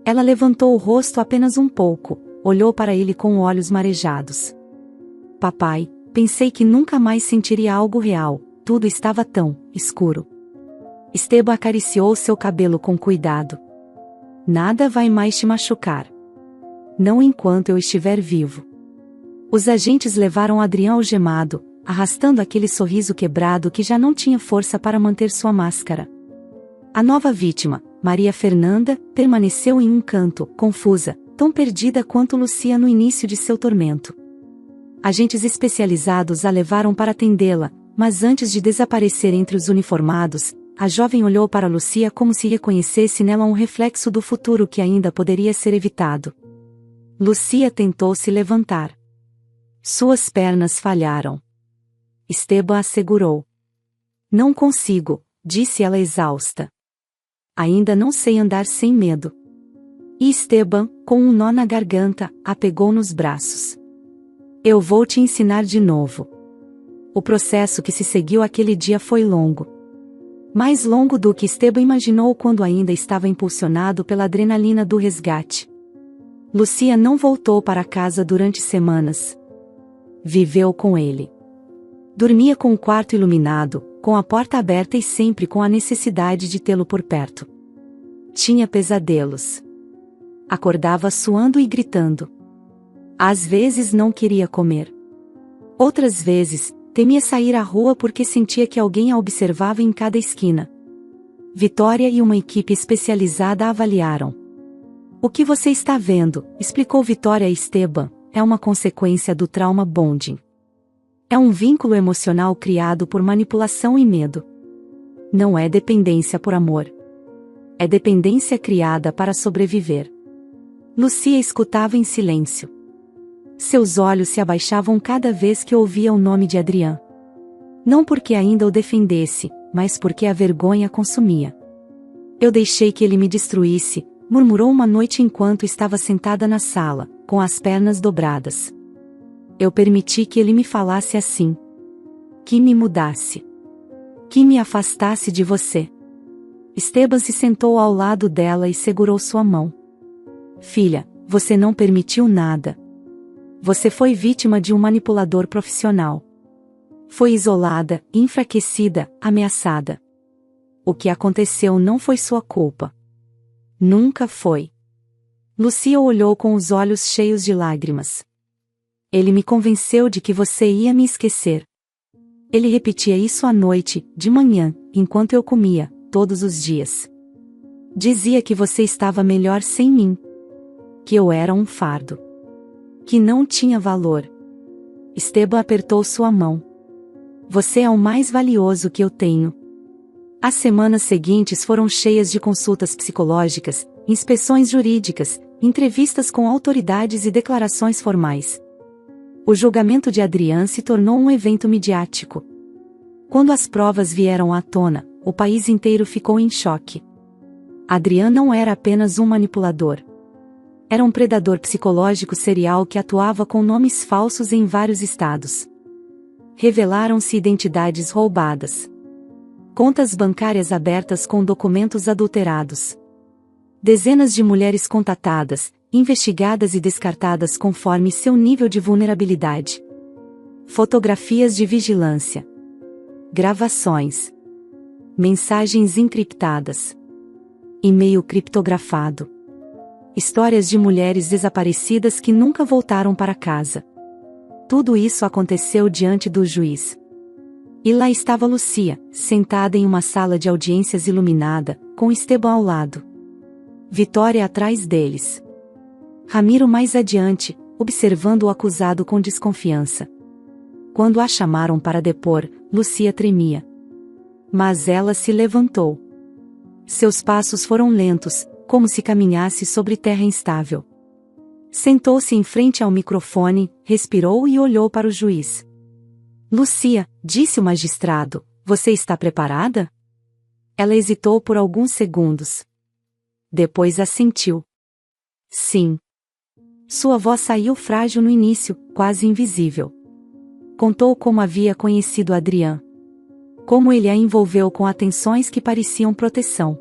Speaker 1: Ela levantou o rosto apenas um pouco, olhou para ele com olhos marejados. Papai, pensei que nunca mais sentiria algo real, tudo estava tão escuro. Esteban acariciou seu cabelo com cuidado. Nada vai mais te machucar. Não enquanto eu estiver vivo. Os agentes levaram Adrian algemado, arrastando aquele sorriso quebrado que já não tinha força para manter sua máscara. A nova vítima, Maria Fernanda, permaneceu em um canto, confusa, tão perdida quanto Lucia no início de seu tormento. Agentes especializados a levaram para atendê-la, mas antes de desaparecer entre os uniformados, a jovem olhou para Lucia como se reconhecesse nela um reflexo do futuro que ainda poderia ser evitado. Lucia tentou se levantar. Suas pernas falharam. Esteban a segurou. Não consigo, disse ela exausta. Ainda não sei andar sem medo. E Esteban, com um nó na garganta, a pegou nos braços. Eu vou te ensinar de novo. O processo que se seguiu aquele dia foi longo. Mais longo do que Esteban imaginou quando ainda estava impulsionado pela adrenalina do resgate. Lucia não voltou para casa durante semanas. Viveu com ele. Dormia com o quarto iluminado, com a porta aberta e sempre com a necessidade de tê-lo por perto. Tinha pesadelos. Acordava suando e gritando. Às vezes não queria comer. Outras vezes, temia sair à rua porque sentia que alguém a observava em cada esquina. Vitória e uma equipe especializada a avaliaram. O que você está vendo, explicou Vitória a Esteban, é uma consequência do trauma bonding. É um vínculo emocional criado por manipulação e medo. Não é dependência por amor. É dependência criada para sobreviver. Lucia escutava em silêncio. Seus olhos se abaixavam cada vez que ouvia o nome de Adrian. Não porque ainda o defendesse, mas porque a vergonha consumia. Eu deixei que ele me destruísse, murmurou uma noite enquanto estava sentada na sala, com as pernas dobradas. Eu permiti que ele me falasse assim. Que me mudasse. Que me afastasse de você. Esteban se sentou ao lado dela e segurou sua mão. Filha, você não permitiu nada. Você foi vítima de um manipulador profissional. Foi isolada, enfraquecida, ameaçada. O que aconteceu não foi sua culpa. Nunca foi. Lucia olhou com os olhos cheios de lágrimas. Ele me convenceu de que você ia me esquecer. Ele repetia isso à noite, de manhã, enquanto eu comia, todos os dias. Dizia que você estava melhor sem mim. Que eu era um fardo. Que não tinha valor. Esteban apertou sua mão. Você é o mais valioso que eu tenho. As semanas seguintes foram cheias de consultas psicológicas, inspeções jurídicas, entrevistas com autoridades e declarações formais. O julgamento de Adrián se tornou um evento midiático. Quando as provas vieram à tona, o país inteiro ficou em choque. Adrián não era apenas um manipulador. Era um predador psicológico serial que atuava com nomes falsos em vários estados. Revelaram-se identidades roubadas. Contas bancárias abertas com documentos adulterados. Dezenas de mulheres contatadas, investigadas e descartadas conforme seu nível de vulnerabilidade. Fotografias de vigilância. Gravações. Mensagens encriptadas. E-mail criptografado. Histórias de mulheres desaparecidas que nunca voltaram para casa. Tudo isso aconteceu diante do juiz. E lá estava Lucia, sentada em uma sala de audiências iluminada, com Esteban ao lado. Vitória atrás deles. Ramiro mais adiante, observando o acusado com desconfiança. Quando a chamaram para depor, Lucia tremia. Mas ela se levantou. Seus passos foram lentos, como se caminhasse sobre terra instável. Sentou-se em frente ao microfone, respirou e olhou para o juiz. Lucia, disse o magistrado, você está preparada? Ela hesitou por alguns segundos. Depois assentiu. Sim. Sua voz saiu frágil no início, quase invisível. Contou como havia conhecido Adrián. Como ele a envolveu com atenções que pareciam proteção.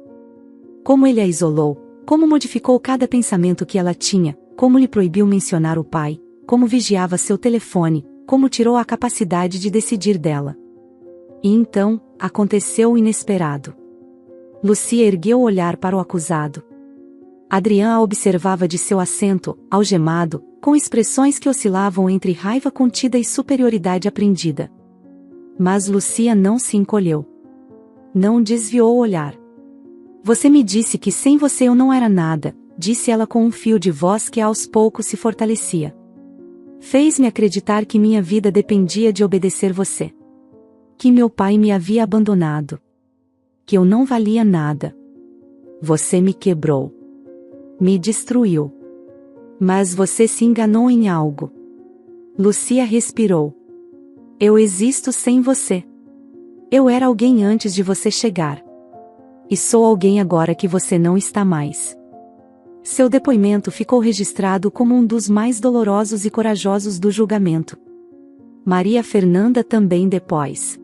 Speaker 1: Como ele a isolou, como modificou cada pensamento que ela tinha, como lhe proibiu mencionar o pai, como vigiava seu telefone, como tirou a capacidade de decidir dela. E então, aconteceu o inesperado. Lucia ergueu o olhar para o acusado. Adrián a observava de seu assento, algemado, com expressões que oscilavam entre raiva contida e superioridade aprendida. Mas Lucia não se encolheu. Não desviou o olhar. Você me disse que sem você eu não era nada, disse ela com um fio de voz que aos poucos se fortalecia. Fez-me acreditar que minha vida dependia de obedecer você. Que meu pai me havia abandonado. Que eu não valia nada. Você me quebrou. Me destruiu. Mas você se enganou em algo. Lucia respirou. Eu existo sem você. Eu era alguém antes de você chegar. E sou alguém agora que você não está mais. Seu depoimento ficou registrado como um dos mais dolorosos e corajosos do julgamento. Maria Fernanda também depois.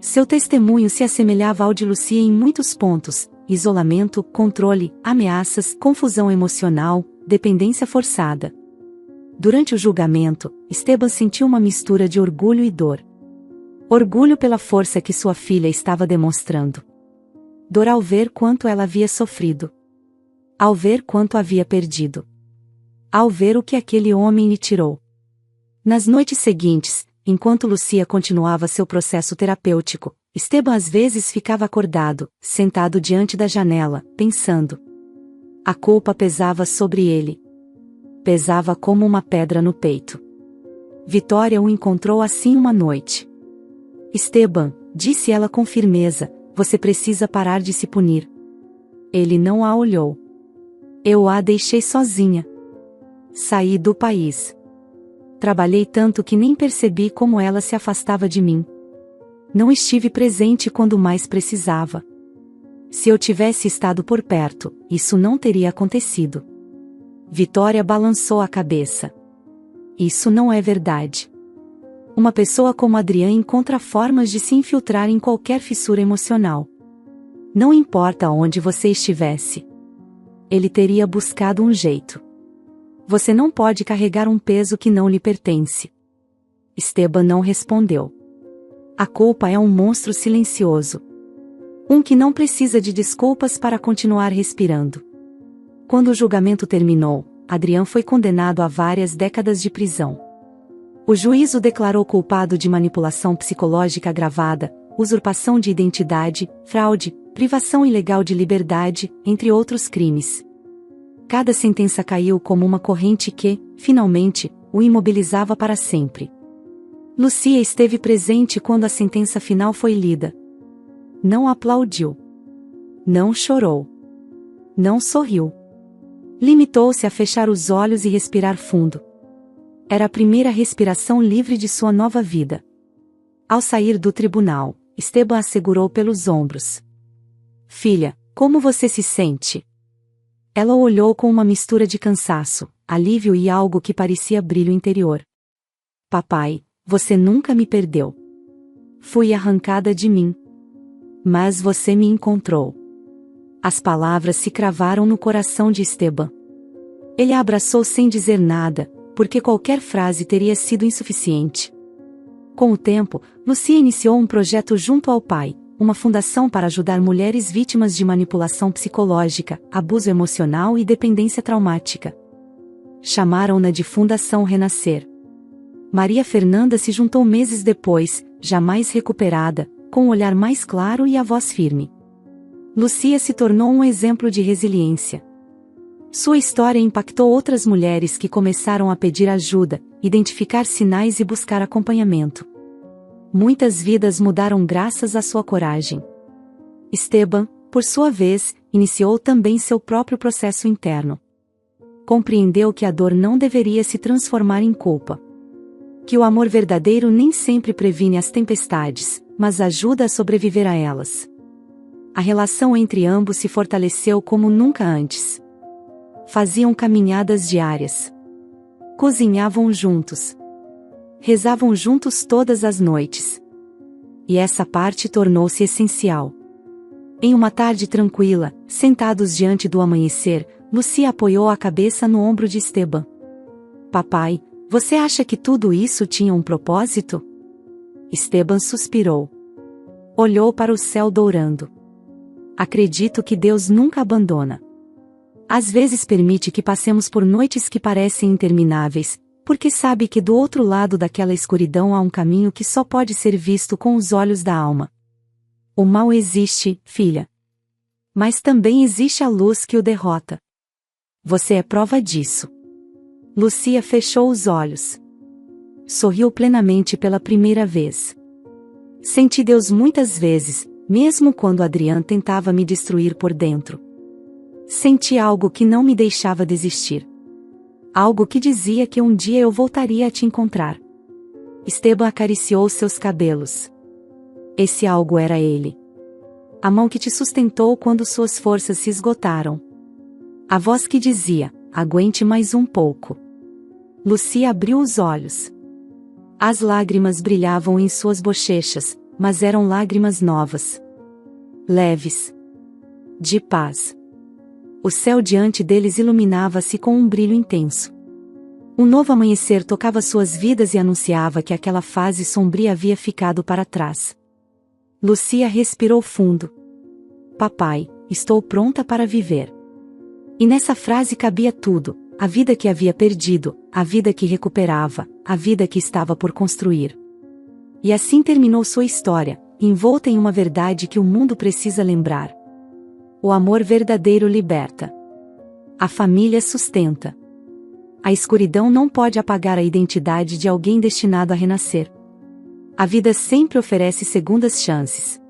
Speaker 1: Seu testemunho se assemelhava ao de Lucia em muitos pontos: isolamento, controle, ameaças, confusão emocional, dependência forçada. Durante o julgamento, Esteban sentiu uma mistura de orgulho e dor. Orgulho pela força que sua filha estava demonstrando. Dor ao ver quanto ela havia sofrido. Ao ver quanto havia perdido. Ao ver o que aquele homem lhe tirou. Nas noites seguintes, enquanto Lucia continuava seu processo terapêutico, Esteban às vezes ficava acordado, sentado diante da janela, pensando. A culpa pesava sobre ele. Pesava como uma pedra no peito. Vitória o encontrou assim uma noite. Esteban, disse ela com firmeza, você precisa parar de se punir. Ele não a olhou. Eu a deixei sozinha. Saí do país. Trabalhei tanto que nem percebi como ela se afastava de mim. Não estive presente quando mais precisava. Se eu tivesse estado por perto, isso não teria acontecido. Vitória balançou a cabeça. Isso não é verdade. Uma pessoa como Adrian encontra formas de se infiltrar em qualquer fissura emocional. Não importa onde você estivesse. Ele teria buscado um jeito. Você não pode carregar um peso que não lhe pertence. Esteban não respondeu. A culpa é um monstro silencioso. Um que não precisa de desculpas para continuar respirando. Quando o julgamento terminou, Adrian foi condenado a várias décadas de prisão. O juiz o declarou culpado de manipulação psicológica agravada, usurpação de identidade, fraude, privação ilegal de liberdade, entre outros crimes. Cada sentença caiu como uma corrente que, finalmente, o imobilizava para sempre. Lucia esteve presente quando a sentença final foi lida. Não aplaudiu. Não chorou. Não sorriu. Limitou-se a fechar os olhos e respirar fundo. Era a primeira respiração livre de sua nova vida. Ao sair do tribunal, Esteban a segurou pelos ombros. Filha, como você se sente? Ela o olhou com uma mistura de cansaço, alívio e algo que parecia brilho interior. Papai, você nunca me perdeu. Fui arrancada de mim. Mas você me encontrou. As palavras se cravaram no coração de Esteban. Ele a abraçou sem dizer nada, porque qualquer frase teria sido insuficiente. Com o tempo, Lucia iniciou um projeto junto ao pai, uma fundação para ajudar mulheres vítimas de manipulação psicológica, abuso emocional e dependência traumática. Chamaram-na de Fundação Renascer. Maria Fernanda se juntou meses depois, já mais recuperada, com um olhar mais claro e a voz firme. Lucia se tornou um exemplo de resiliência. Sua história impactou outras mulheres que começaram a pedir ajuda, identificar sinais e buscar acompanhamento. Muitas vidas mudaram graças à sua coragem. Esteban, por sua vez, iniciou também seu próprio processo interno. Compreendeu que a dor não deveria se transformar em culpa. Que o amor verdadeiro nem sempre previne as tempestades, mas ajuda a sobreviver a elas. A relação entre ambos se fortaleceu como nunca antes. Faziam caminhadas diárias. Cozinhavam juntos. Rezavam juntos todas as noites. E essa parte tornou-se essencial. Em uma tarde tranquila, sentados diante do amanhecer, Lucia apoiou a cabeça no ombro de Esteban. Papai, você acha que tudo isso tinha um propósito? Esteban suspirou. Olhou para o céu dourando. Acredito que Deus nunca abandona. Às vezes permite que passemos por noites que parecem intermináveis, porque sabe que do outro lado daquela escuridão há um caminho que só pode ser visto com os olhos da alma. O mal existe, filha. Mas também existe a luz que o derrota. Você é prova disso. Lucia fechou os olhos. Sorriu plenamente pela primeira vez. Senti Deus muitas vezes, mesmo quando Adrian tentava me destruir por dentro. Senti algo que não me deixava desistir. Algo que dizia que um dia eu voltaria a te encontrar. Esteban acariciou seus cabelos. Esse algo era ele. A mão que te sustentou quando suas forças se esgotaram. A voz que dizia, aguente mais um pouco. Lucia abriu os olhos. As lágrimas brilhavam em suas bochechas, mas eram lágrimas novas. Leves. De paz. O céu diante deles iluminava-se com um brilho intenso. Um novo amanhecer tocava suas vidas e anunciava que aquela fase sombria havia ficado para trás. Lucia respirou fundo. Papai, estou pronta para viver. E nessa frase cabia tudo, a vida que havia perdido, a vida que recuperava, a vida que estava por construir. E assim terminou sua história, envolta em uma verdade que o mundo precisa lembrar. O amor verdadeiro liberta. A família sustenta. A escuridão não pode apagar a identidade de alguém destinado a renascer. A vida sempre oferece segundas chances.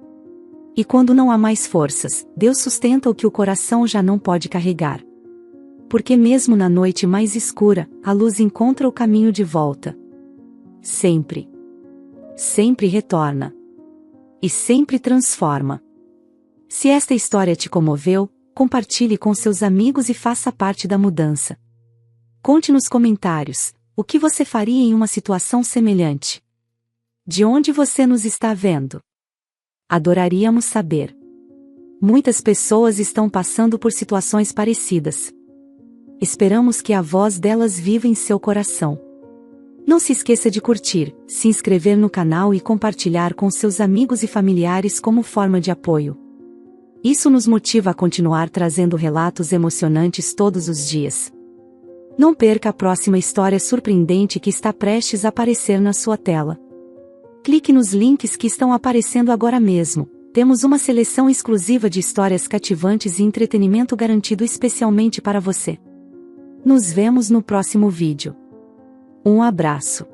Speaker 1: E quando não há mais forças, Deus sustenta o que o coração já não pode carregar. Porque mesmo na noite mais escura, a luz encontra o caminho de volta. Sempre. Sempre retorna. E sempre transforma. Se esta história te comoveu, compartilhe com seus amigos e faça parte da mudança. Conte nos comentários, O que você faria em uma situação semelhante? De onde você nos está vendo? Adoraríamos saber. Muitas pessoas estão passando por situações parecidas. Esperamos que a voz delas viva em seu coração. Não se esqueça de curtir, se inscrever no canal e compartilhar com seus amigos e familiares como forma de apoio. Isso nos motiva a continuar trazendo relatos emocionantes todos os dias. Não perca a próxima história surpreendente que está prestes a aparecer na sua tela. Clique nos links que estão aparecendo agora mesmo. Temos uma seleção exclusiva de histórias cativantes e entretenimento garantido especialmente para você. Nos vemos no próximo vídeo. Um abraço.